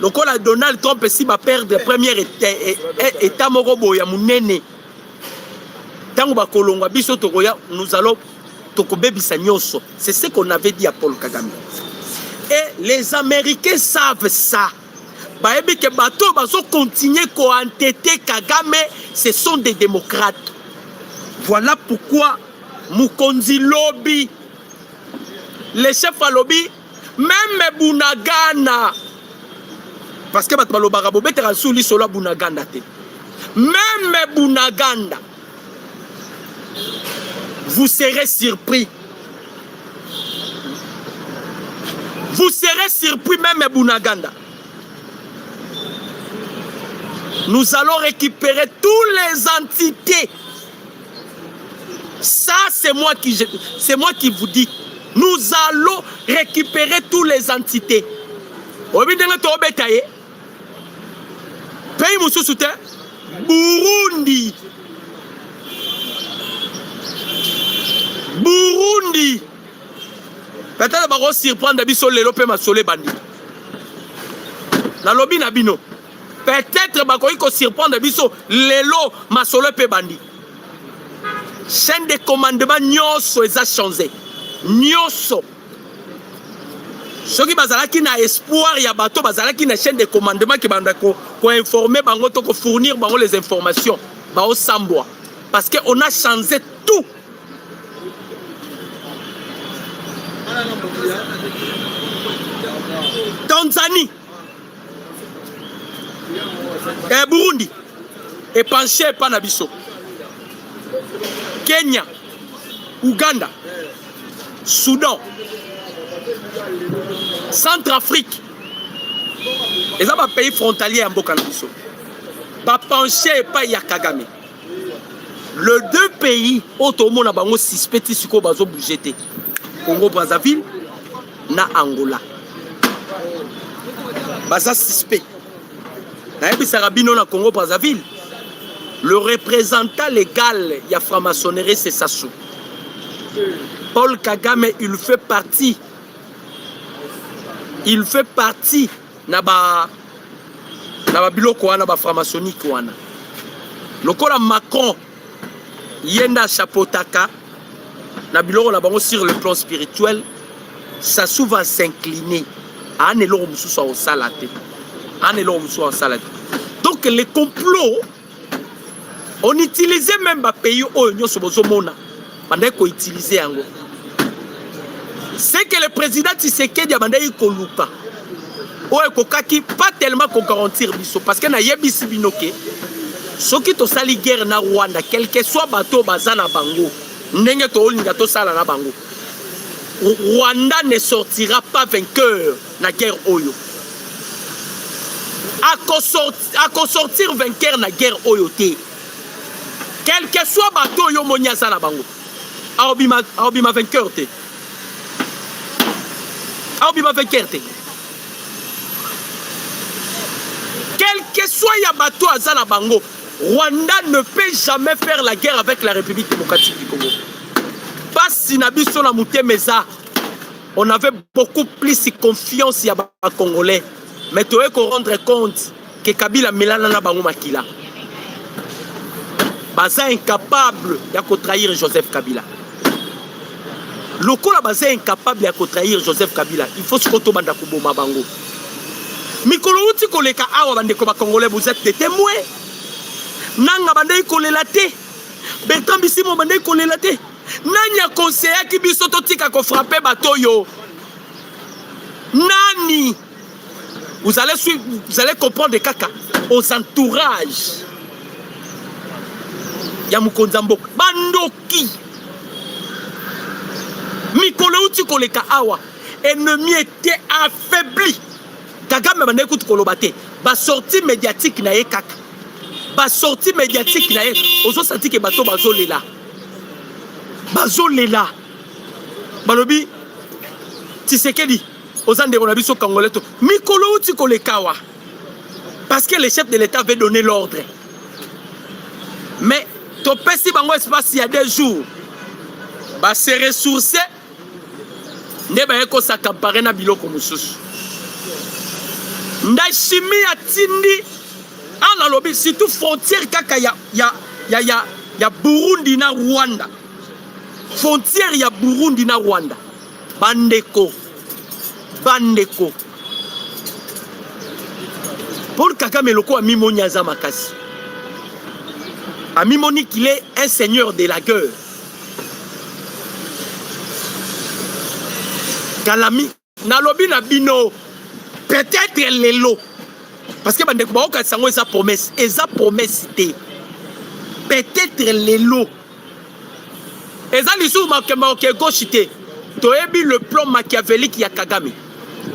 Lokola Donald Trump si ba perdre premier état moko boya munene. Tango ba kolongwa biso tokoya nous allons tokobebisa nyonso. C'est ce qu'on avait dit à Paul Kagame. Et les Américains savent ça. Baebi que bateau baso continuer à entêter Kagame, ce sont des démocrates. Voilà pourquoi Mukonzi lobby, les chefs à lobby, même Bunagana, parce que batba lobara bobete rasuli solo Bunaganda te. Même Bunaganda, vous serez surpris. Vous serez surpris même Bunaganda. Nous allons récupérer toutes les entités. Ça, c'est moi qui vous dis. Nous allons récupérer toutes les entités. Pays Moussousoute, Burundi. Burundi. Peut-être que vous surprendre de lelo pe masole bandi. Na lobi na bino. Peut-être que vous surprendre de lelo masole pe bandi. Chaîne de commandement nyonso eza changé. Nyonso. Soki bazalaki na espoir ya bato bazalaki na chaîne de commandement qui banda ko informer bango to ko fournir bango les informations. Ba o sambwa. Parce que on a changé tout. Tanzanie et Burundi et penché pas nabiso. Kenya, Ouganda, Soudan, Centrafrique. Et ça va pays frontalier en Bokanabiso. Pas penché pas ya Kagame. Le deux pays autour na bango suspecté siko bazo budgété. Congo Brazzaville na Angola. Baza suspect. Na yebi sarabino na Congo Brazzaville. Le représentant légal de la franc-maçonnerie, c'est Sassou. Paul Kagame, il fait partie. Il fait partie de la franc-maçonnerie. Le col Macron, Yenda Chapotaka, sur le plan spirituel, Sassou va s'incliner. Donc les complots, on utilisait même les pays où nous sommes pendant qu'on utilisait Ango. C'est que le président Tshisekedi a demandé Koluka. Pas tellement qu'on garantir biso parce que na yebisi binoke. Ce qui to sali guerre na Rwanda, quel que soit bateau bazana bango, ndenge to olinga to sala na bango. Rwanda ne sortira pas vainqueur na guerre oyo. À sortir vainqueur na guerre oyo te. Quel que soit bateau yo monia sana bango. Aobima vainqueur te. Aobima vainqueur te. Quel que soit ya bateau azana bango, Rwanda ne peut jamais faire la guerre avec la République démocratique du Congo. Pas si nabiso na mouté meza. on avait beaucoup plus de confiance à les Congolais. Mais tu dois rendre compte que Kabila Milana na bango makila. Baza incapable de trahir Joseph Kabila. Lokola baza incapable de trahir Joseph Kabila. Il faut se retrouver dans Kuboma bango. Mikolo uti koleka awa bandeko ba Congolais, vous êtes des témoins. Nanga bandai kolela te. Bertrand Bisimo bandai kolela te. Nanya conseiller qui biso totika ko frapper bateau yo. Nani? Vous allez comprendre kaka aux entourages. Yamukonzamboka bandoki. Mikolo uti koleka awa. Ennemi était affaibli. Kagame bandai kutu kolobate. Ba sortie médiatique na ye kaka. Ba sortie médiatique na ye. Ozo senti ke bato bazo lela. Bazo lela. Balobi Tshisekedi Ozande Bonabiso Congolais. Mikolo uti kolekawa. Parce que le chef de l'État avait donné l'ordre. Mais topesi bango espace il y a 2 jours. Ba se ressourcer. Ne ba eko sa campagne na biloko mususu. Ndashimi ya tindi. En lobby surtout frontière kaka ya Burundi na Rwanda. Frontière ya Burundi na Rwanda. Bandeko. Paul Kagame loko a mimoni aza makasi. A mimoni qu'il est un seigneur de la guerre. Kalami na lobi na bino peut-être lelo. Parce que bandeko ba oka sango eza promesse te. Peut-être lelo. Eza lisu makema ke gauche te. Toyebi le plan machiavélique ya Kagame.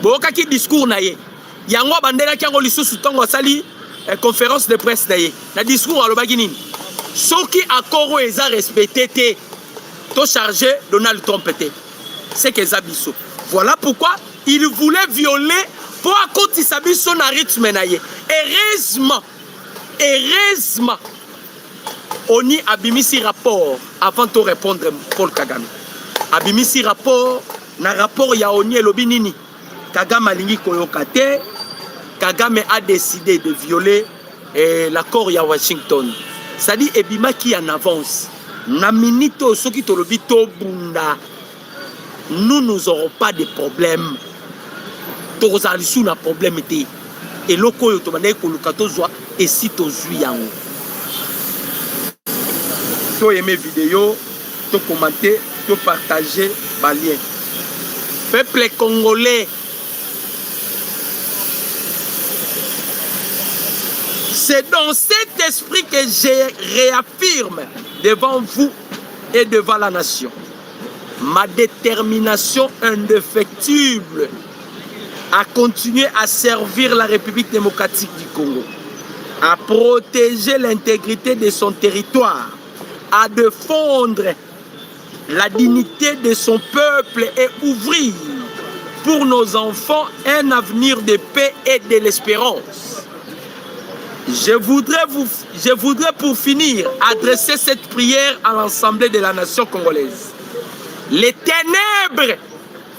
Boka ki discours na ye. Yango bandela ki yango lisusu tongo sali conférence de presse na ye. Na discours alobaki nini? Soki akoro eza respecté te. To chargé Donald Trump te. C'est que eza biso. Voilà pourquoi il voulait violer pour akotisa biso na rythme na ye. Heureusement. Oni abimisi rapport avant de répondre Paul Kagame. Abimisi rapport, na rapport ya Oni elobi nini. Kagame alingi koyoka te. Kagame a décidé de violer l'accord ya Washington. Ça dit ebima qui en avance. Na minito soki tolobi to bunda. Nous n'aurons pas de problème. Tozalisu na problème te. Et loko yo to bande ko lukato zwa et si to zui yango. To aimer vidéo, to commenter, to partager ma lien. Peuple congolais, c'est dans cet esprit que je réaffirme devant vous et devant la nation ma détermination indéfectible à continuer à servir la République démocratique du Congo, à protéger l'intégrité de son territoire, à défendre la dignité de son peuple et ouvrir pour nos enfants un avenir de paix et de l'espérance. Je voudrais pour finir adresser cette prière à l'Assemblée de la nation congolaise. Les ténèbres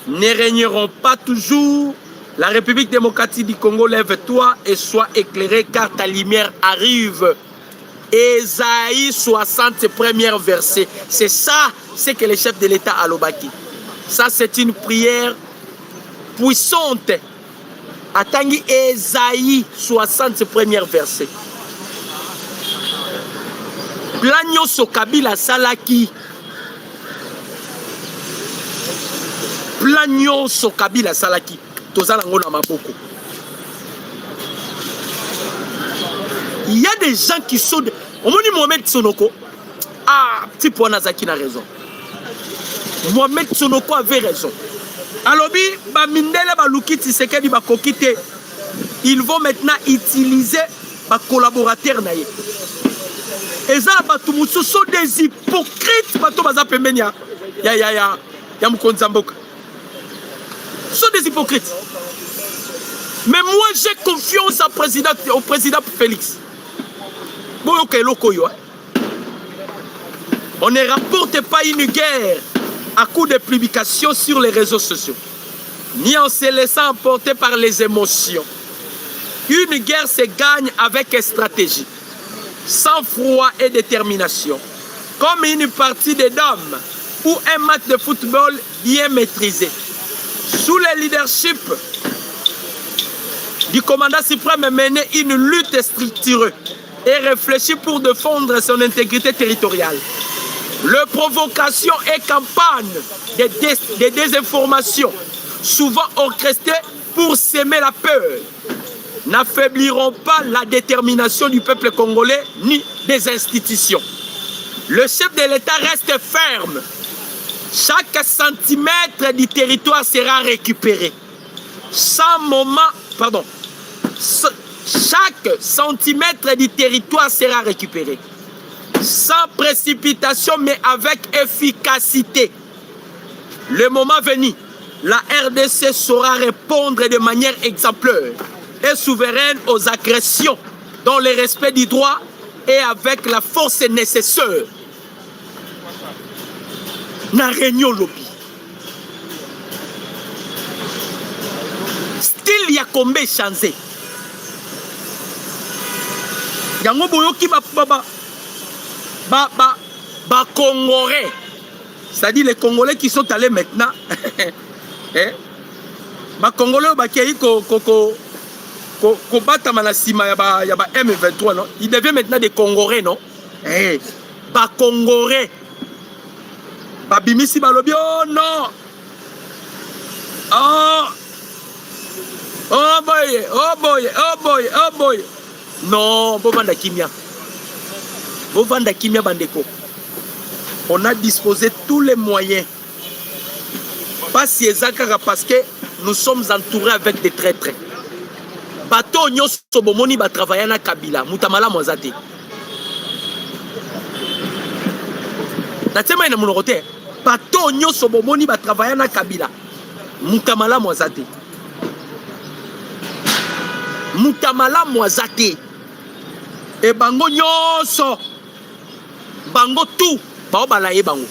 ne régneront pas toujours. La République démocratique du Congo, lève-toi et sois éclairé car ta lumière arrive. Ésaïe 60, premier verset. C'est ça, c'est que le chef de l'État a l'obaki. Ça, c'est une prière puissante. Atangi Ésaïe 60, premier verset. Planyo Sokabila Salaki. Planyo Sokabila Salaki. Tozala ngona maboko. Il y a des gens qui sont... On me dit Mohamed Sonoko. Ah, petit point Nazaki n'a raison. Mohamed Sonoko avait raison. Alors, Bamindele Baluki Tshisekedi Bakokite, ils vont maintenant utiliser les collaborateurs. Et ça, ce sont des hypocrites. Ce sont des hypocrites. Mais moi, j'ai confiance au président Félix. On ne rapporte pas une guerre à coup de publications sur les réseaux sociaux. ni en se laissant emporter par les émotions. Une guerre se gagne avec stratégie, sang-froid et détermination, comme une partie de dames ou un match de football bien maîtrisé. Sous le leadership du commandant suprême, mener une lutte structurée et réfléchie pour défendre son intégrité territoriale. Les provocations et campagnes de désinformation, souvent orchestrées pour s'aimer la peur, n'affaibliront pas la détermination du peuple congolais ni des institutions. Le chef de l'État reste ferme. Chaque centimètre du territoire sera récupéré. Chaque centimètre du territoire sera récupéré. Sans précipitation, mais avec efficacité. Le moment venu, la RDC saura répondre de manière exemplaire et souveraine aux agressions dans le respect du droit et avec la force nécessaire. Na réunion lobby. Style ya kombe changé. Yango boyoki ba Congolais. C'est-à-dire les Congolais qui sont allés maintenant. Ba Congolais bakei ko bata manasima ya ba M23 non. Ils deviennent maintenant des Congolais non. Ba Congolais. Babimisi balobi oh non. Oh boy. Non, Bovanda Kimia. Bovanda Kimia Bandeko. On a disposé tous les moyens. Pas si ezakara parce que nous sommes entourés avec des traîtres. Bato nyos sobomoni ba travailler na Kabila, mutamala mwazate. Natema ina munorote. Bato nyos sobomoni ba travailler na Kabila, mutamala mwazate. Mutamala mwazate. Et bango nyoso bango tout baobalaye bango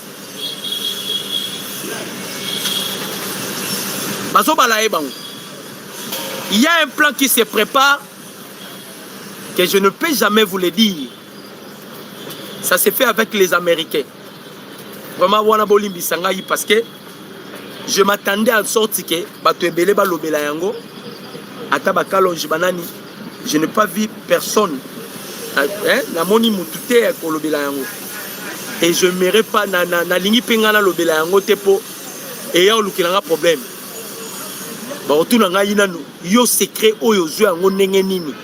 bazobalaye bango. Il y a un plan qui se prépare que je ne peux jamais vous le dire. Ça se fait avec les Américains. Vraiment wana bolimbi sangai parce que je m'attendais à sorte que bato ebele balobela yango ata bakalonji banani. Je n'ai pas vu personne. Na moni mutute kolobela yango. Et je n'aimerais pas na lingi pengana lobela yango tepo et ya olukelanga problème. Ba otuna nga yinanu yo secret oyo zo yango ndenge nini.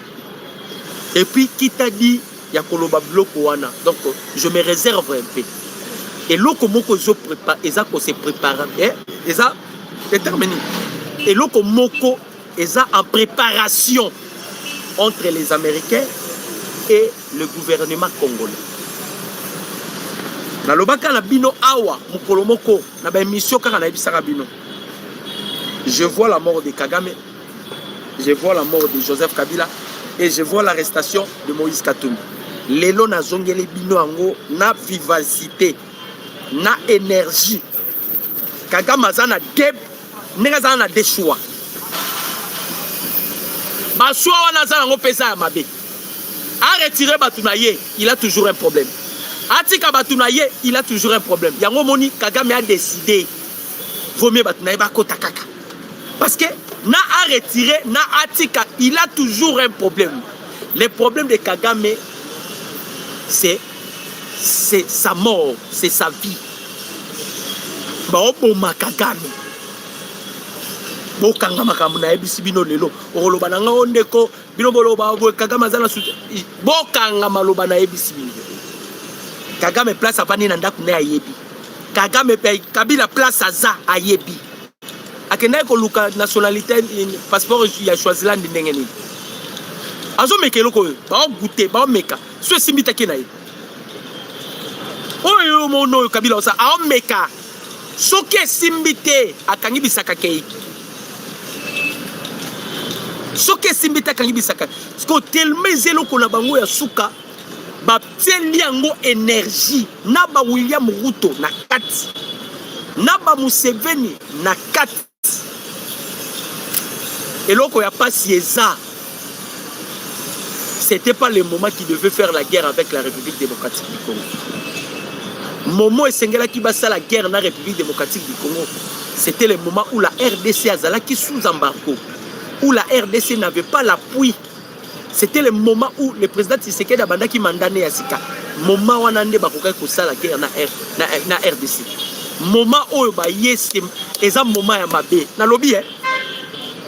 Et puis qui t'a dit ya koloba bloko wana. Donc je me réserve un peu. Et loko moko zo prépare eza ko se préparer eza déterminé. Et loko moko eza en préparation entre les Américains et le gouvernement congolais. Na lobaka na bino awa mukolo moko na ba émission kaka na ebisaka bino. Je vois la mort de Kagame, je vois la mort de Joseph Kabila et je vois l'arrestation de Moïse Katumbi. Lelo na zongele bino ango na vivacité, na énergie. Kagame azana deb, nega zana de choix. Ba choix wana zana ngo pesa ya mabe. A retirer Batounaye, il a toujours un problème. Atika Batounaye, il a toujours un problème. Yango moni Kagame a décidé vaut mieux Batounaye bakota kaka. Parce que na a retiré, na Atika, il a toujours un problème. Le problème de Kagame, c'est sa mort, c'est sa vie. Baoboma Kagame. Bokanga makambo na ebisi bino lelo oloba na nga ondeko bino boloba Kagame azana bokanga maloba na ebisi bino. Kagame place avani na ndako na ayebi. Kagame pe Kabila place aza ayebi. Akenda ko luka nationalité passeport ya Swaziland ndenge nini. Azo mekelo ko ba goûter ba meka. So simbita kenaye. Oyo mono Kabila osa a meka. Soke simbite akangi bisaka kei. Soke simbita kangi bisaka. Sko tellement zelo ko na bango ya suka ba tieli yango énergie na ba William Ruto na kati. Na ba Museveni na kati. Et l'autre, il n'y a pas Sieza. Ce n'était pas le moment qui devait faire la guerre avec la République démocratique du Congo. Momo et Sengela qui basa la guerre dans la République démocratique du Congo, c'était le moment où la RDC Azala qui sous embargo, où la RDC n'avait pas l'appui. C'était le moment où le président Tshisekedi Abanda qui mandané Yasika. Moment où on a dit que la guerre na RDC. Moment où c'est un moment à Mabé. Na lobby,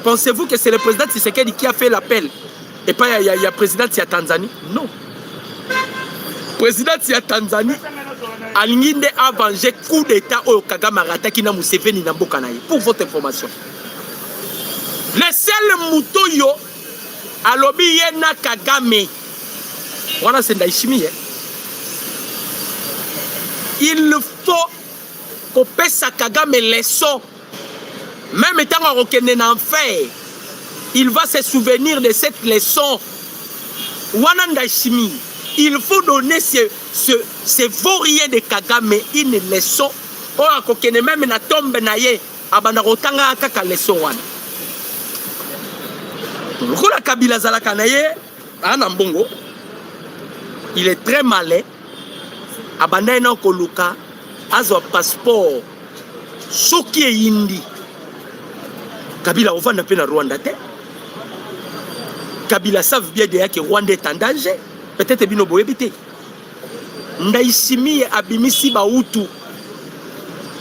pensez-vous que c'est le président Tshisekedi qui a fait l'appel et pas il y a le président de Tanzanie? Non. Le président de Tanzanie a vengé coup d'état au Kagame Arataki na Museveni na Mbokanaye. Pour votre information. Le seul moutoyo a lobby yena Kagame. Voilà c'est Ndaishimi. Il faut qu'on pèse à Kagame les leçons. Même étant en enfer, il va se souvenir de cette leçon. Wananda Shimi, il faut donner ce vaurien de Kagame une leçon. Oh, akokene même na tombe na ye, abana rotanga kaka leçon wana. Lokola Kabila zalaka na ye, ana mbongo. Il est très malin. Abanda ena koluka, azwa passeport. Soki e yindi. Kabila ovanda pe na Rwanda te. Kabila savent bien déjà que Rwanda est en danger. Peut-être bino boyebite. Ndaishimi abimisi bautu.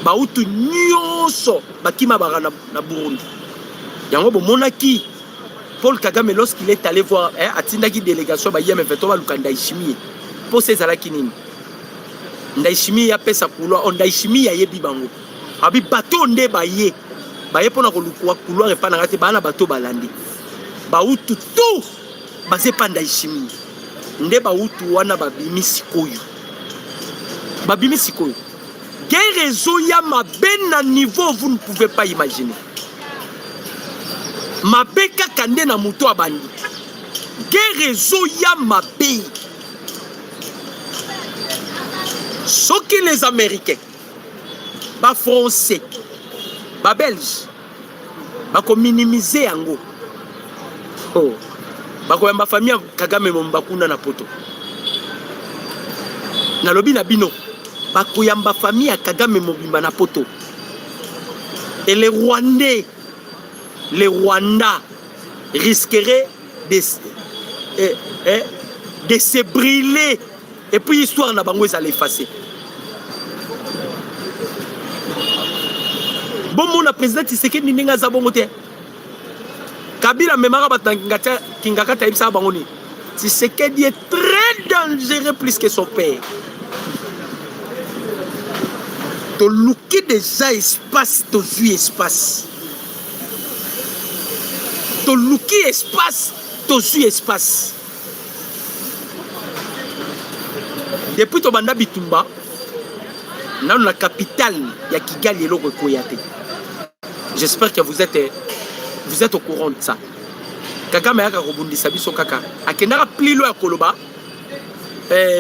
Bautu nyonso bakima bara na Burundi. Yango bo monaki Paul Kagame lorsqu'il est allé voir atindaki délégation ba yeme veto ba lukanda Ndaishimi. Pour ces alaki nini. Ndaishimi ya pesa couloir, Ndaishimi ya yebi bango. Abi bateau nde ba ye. Baye pona ko lukwa couloir e pana ngati bana bateau balandi. Bautu tout basé pa Ndaishimi. Nde bautu wana babimisi koyo. Babimisi koyo. Quel réseau ya mabena niveau vous ne pouvez pas imaginer. Mabeka kande na muto abandi. Quel réseau ya mabe. Ce que les Américains, les Français, les Belges, ils minimiser yango. Oh, ma famille Kagame Mombakuna na poto. Na lobi na bino, bakoyamba famille Kagame Mobimba na poto. Et les Rwandais, les Rwandais risqueraient de se brûler. Et puis l'histoire n'a pas l'effacer. Bon, mon président Tshisekedi n'inga zabongote. Kabila memara batangata kingakata ibsa bangoni. Tshisekedi est très dangereux plus que son père. To looké déjà espace, to vu espace. To looké espace, to vu espace. Depuis Tobanda Bitumba, dans la capitale, il y a Kigali et l'autre Koyate. J'espère que vous êtes au courant de ça. Kagame a rebondi Sabiso Kaka. A Kenara plus loin à Koloba,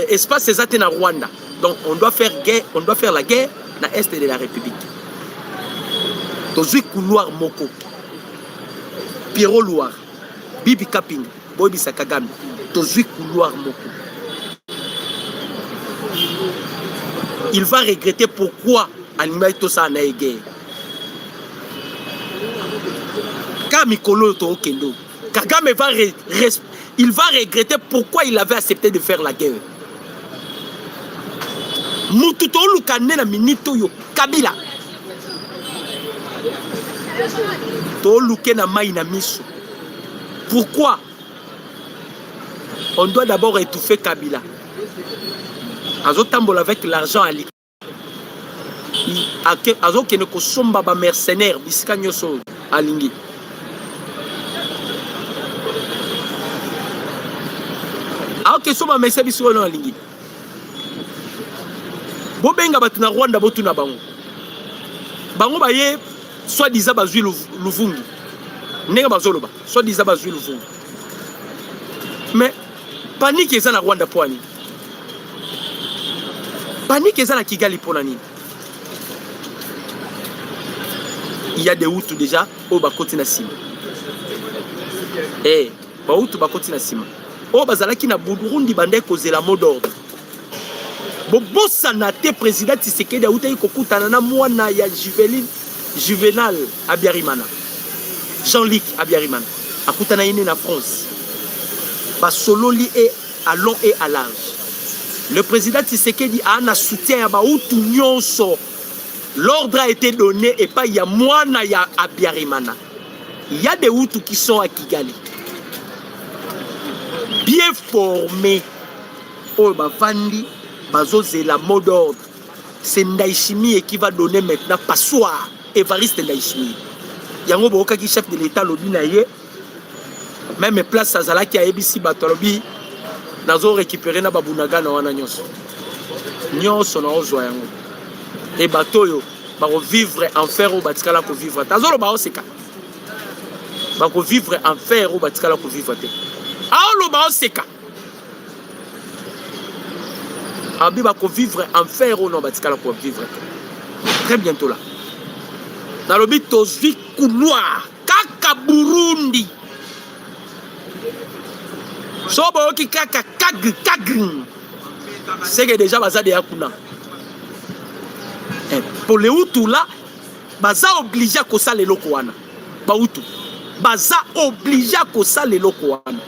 espace c'est à Rwanda. Donc on doit faire la guerre dans l'Est de la République. Tozu couloir Moko, Pierrot Loire, Bibi Kaping, Bobi Sakagame, Tozu couloir Moko. Il va regretter pourquoi Animal Tosa n'a guerre. Kamikolo to Kendo. Kagame il va regretter pourquoi il avait accepté de faire la guerre. Mututo Lukane na minito yo Kabila. To Luke na mai na miso. Pourquoi? On doit d'abord étouffer Kabila. Azotambola avec l'argent à l'État. Azo kene ko somba ba mercenaire bisika nyoso alingi. Aoke somba mercenaire biso no alingi. Bo benga batu na Rwanda botu na bango. Bango baye soit disant bazui Luvungi. Nenga bazoloba soit disant bazui Luvungi. Mais panique eza na Rwanda poani. Panique eza na Kigali pour nani. Il y a des Hutus déjà au Bakoti na Sima. Eh, bautu bakoti na sima. O bazalaki na Burundi bande kozela mot d'ordre. Bobosana te président Tshisekedi autaki kokutana na mwana ya Juvenal Abiyarimana. Jean-Luc Abiyarimana. Akutana yene na France. Basololi et à long et à large. Le président Tshisekedi a un soutien à Baoutou Nyonso. L'ordre a été donné et pas il y a mwana ya Abiyarimana. Il y a des Hutus qui sont à Kigali. Bien formés. Oh, Bafandi, Bazose la mot d'ordre. C'est Ndaïchimi qui va donner maintenant passoire. Évariste Ndaïchimi. Yango Boka qui chef de l'État Lobinaye. Même place à Zalaki à ABC Batolobi. Nazo récupérer na babunaga na wana nyonso. Nyonso na ozwa yango. Et bateau ba vivre en fer au batikala ko vivre. Tazolo ba oseka. Ba ko vivre en fer au batikala ko vivre te. Aolo ba oseka. Abi ba ko vivre en fer au no batikala ko vivre te. Très bientôt là. Dans le but tozvi couloir kaka Burundi. Sobo ki kaka kag. C'est que déjà baza de yakuna. Pour les Hutus là, baza obligé à kosa le loko wana. Ba Hutu. Baza obligé à kosa le loko wana.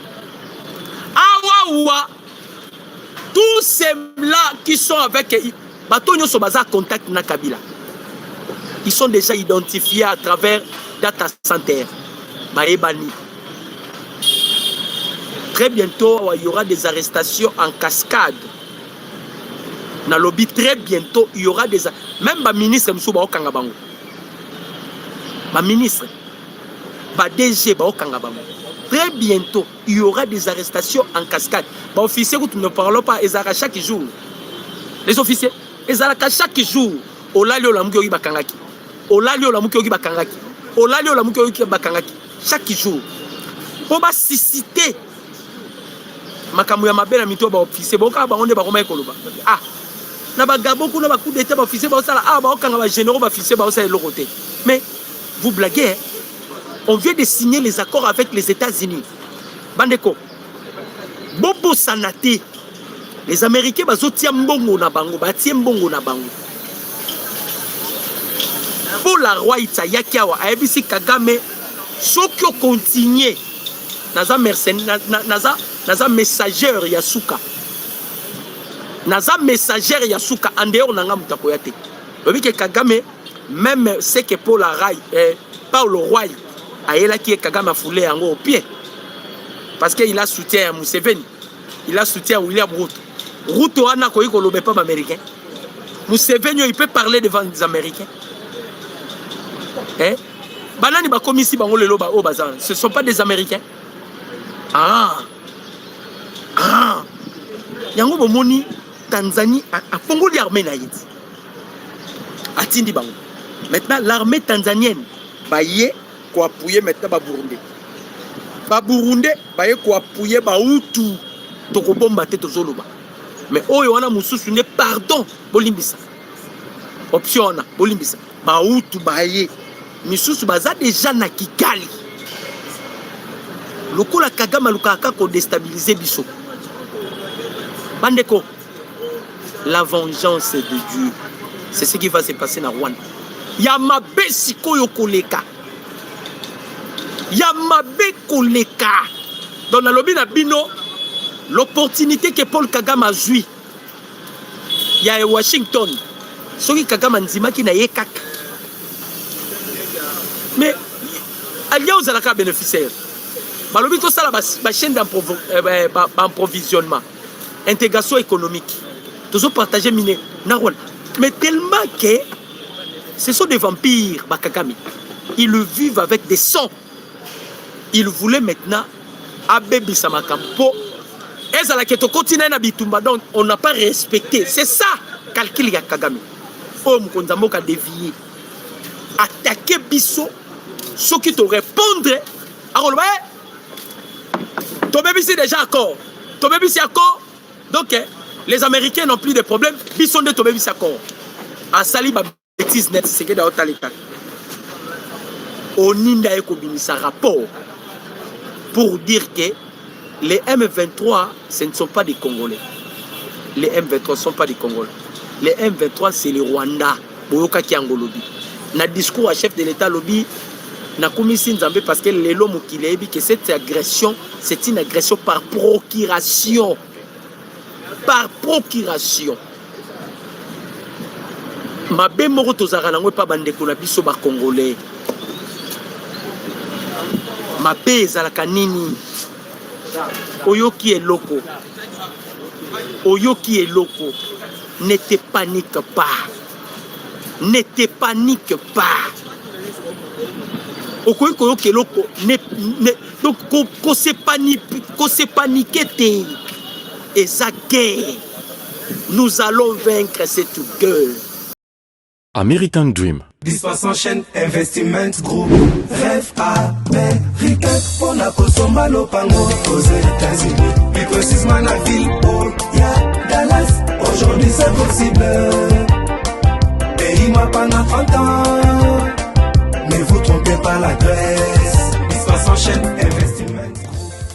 Awa tous ces là qui sont avec Batonyo so baza contact na Kabila. Ils sont déjà identifiés à travers data center. Maebani. Très bientôt, il y aura des arrestations en cascade. Dans le lobby, très bientôt, il y aura des... Même ma ministre, ma ministre, ma DG, très bientôt, il y aura des arrestations en cascade. Les officiers, nous ne parlons pas, ils arrêtent chaque jour. Les officiers, ils arrêtent chaque jour. Olalio la muki bakangaki. Olalio la muki bakangaki. Olalio la muki bakangaki. Chaque jour. Pour susciter makambo ya mabela mito ba officier boka ba onde ba koma ekoloba ah na ba gabo kuna ba coup d'état ba officier ba sala ah ba okanga ba généraux ba officier ba sala l'autre côté. Mais vous blaguez hein? On vient de signer les accords avec les États-Unis. Bandeko bobo sanate les Américains bazo tia mbongo na bango ba tia mbongo na bango pour la roi Itayaki awa ABC Kagame sokyo continuer naza mercenaire naza messager Yasuka. Naza messager Yasuka en dehors nanga mutakoyate. Lobi ke Kagame même c'est que pour la rail Paul Roi ayela ki Kagame a foulé yango au pied. Parce qu'il a soutien à Museveni. Il a soutien à William Ruto. Ruto ana ko yiko lobe pas américain. Museveni il peut parler devant les Américains. Hein? Banani ba komisi bango lelo ba o bazan. Ce sont pas des Américains. Ah. Yango bomoni Tanzanie a fongoli l'armée na yiti. Atindi bango. Maintenant l'armée tanzanienne ba yé ko appuyer maintenant ba Burundi. Ba Burundi ba yé ko appuyer ba Hutu to ko bomba te to zoloba. Mais oyo wana mususu ne pardon bolimbisa. Option na bolimbisa. Ba Hutu ba yé misusu baza déjà na Kigali. Lokola Kagame lukaka ko déstabiliser biso. Bandeko, la vengeance de Dieu, c'est ce qui va se passer dans Rwanda. Yamabe sikoyo koleka. Yamabe koleka. Dans la lobby nabino, l'opportunité que Paul Kagame a joui. Il y a Washington. Soki Kagame nzima ki na yekak. Mais alliance alaka bénéficiaire. Balobi tout ça la chaîne d'approvisionnement, intégration économique, toujours partager miné. Mais tellement que ce sont des vampires, Bakagami. Ils le vivent avec des sons. Ils voulaient maintenant Abébi Samakampo. Et ça la keto continue na bitumba donc on n'a pas respecté. C'est ça calcul ya Kagame. Oh Mkonzambo ka dévié. Attaquer Bisso, ceux qui te répondre. Alors ton bébé c'est déjà accord. Ton bébé c'est accord. Donc les Américains n'ont plus de problème. Ils sont de ton bébé c'est accord. A sali ba bêtise net c'est que dans l'état. Oninda eko binisa rapport. pour dire que les M23, ce ne sont pas des Congolais. Les M23 ne sont pas des Congolais. Les M23, c'est le Rwanda. Boyoka Kiangolobi. Na discours à chef de l'État lobby, na commission Nzambe parce que l'élo Mokilebi que cette agression, c'est une agression par procuration. Par procuration. Ma bémoro tozara nango pa bandeko na biso ba Congolais. Ma bé ezalaka nini. Oyoki eloko. Oyoki eloko. Ne te panique pas. Ne te panique pas. Oyoki eloko. Donc, qu'on se paniquer. Et ça guerre. Nous allons vaincre cette guerre. American Dream. Dispensant chaîne Investment Group. Rêve américain. Pour la Kosoma Lopango aux États-Unis. Plus précisément la ville où y'a Dallas. Aujourd'hui c'est possible. Pays moi pendant 30 ans. Ne vous trompez pas l'adresse. Dispensant chaîne Investment Group.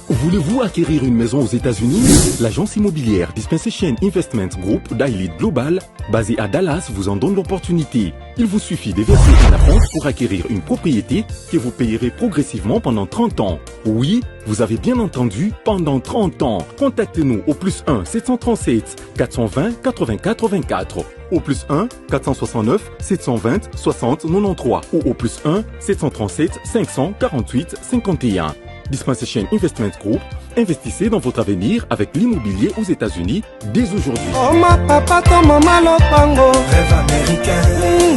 Voulez-vous acquérir une maison aux États-Unis? L'agence immobilière Dispensation Investment Group d'Elite Global, basée à Dallas, vous en donne l'opportunité. Il vous suffit de verser un acompte pour acquérir une propriété que vous payerez progressivement pendant 30 ans. Oui, vous avez bien entendu, pendant 30 ans. Contactez-nous au +1 737 420 80 84, au +1 469 720 60 93 ou au +1 737 548 51. Dispensation Investment Group, investissez dans votre avenir avec l'immobilier aux États-Unis dès aujourd'hui. Oh ma papa, ton maman Lopango. Rêve américain.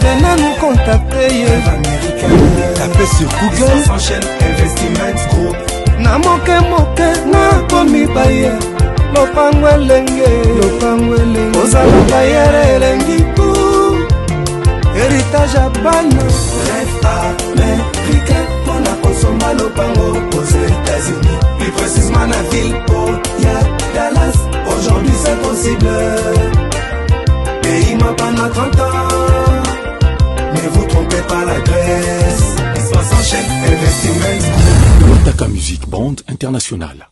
Venez nous contacter. Rêve américain. Tapez sur Google. S'enchaîne Investment Group. Na moke na komi baye. Lopango elenge. Ozala baye elengi pou. Héritage à banne. Rêve américain. Pour la Kosoma Lopango aux États-Unis. Plus précisément la ville où y'a Dallas. Aujourd'hui c'est possible. Pays moi pendant 30 ans. Ne vous trompez pas l'adresse. 60 chaîne Investment. Taka Music Band International.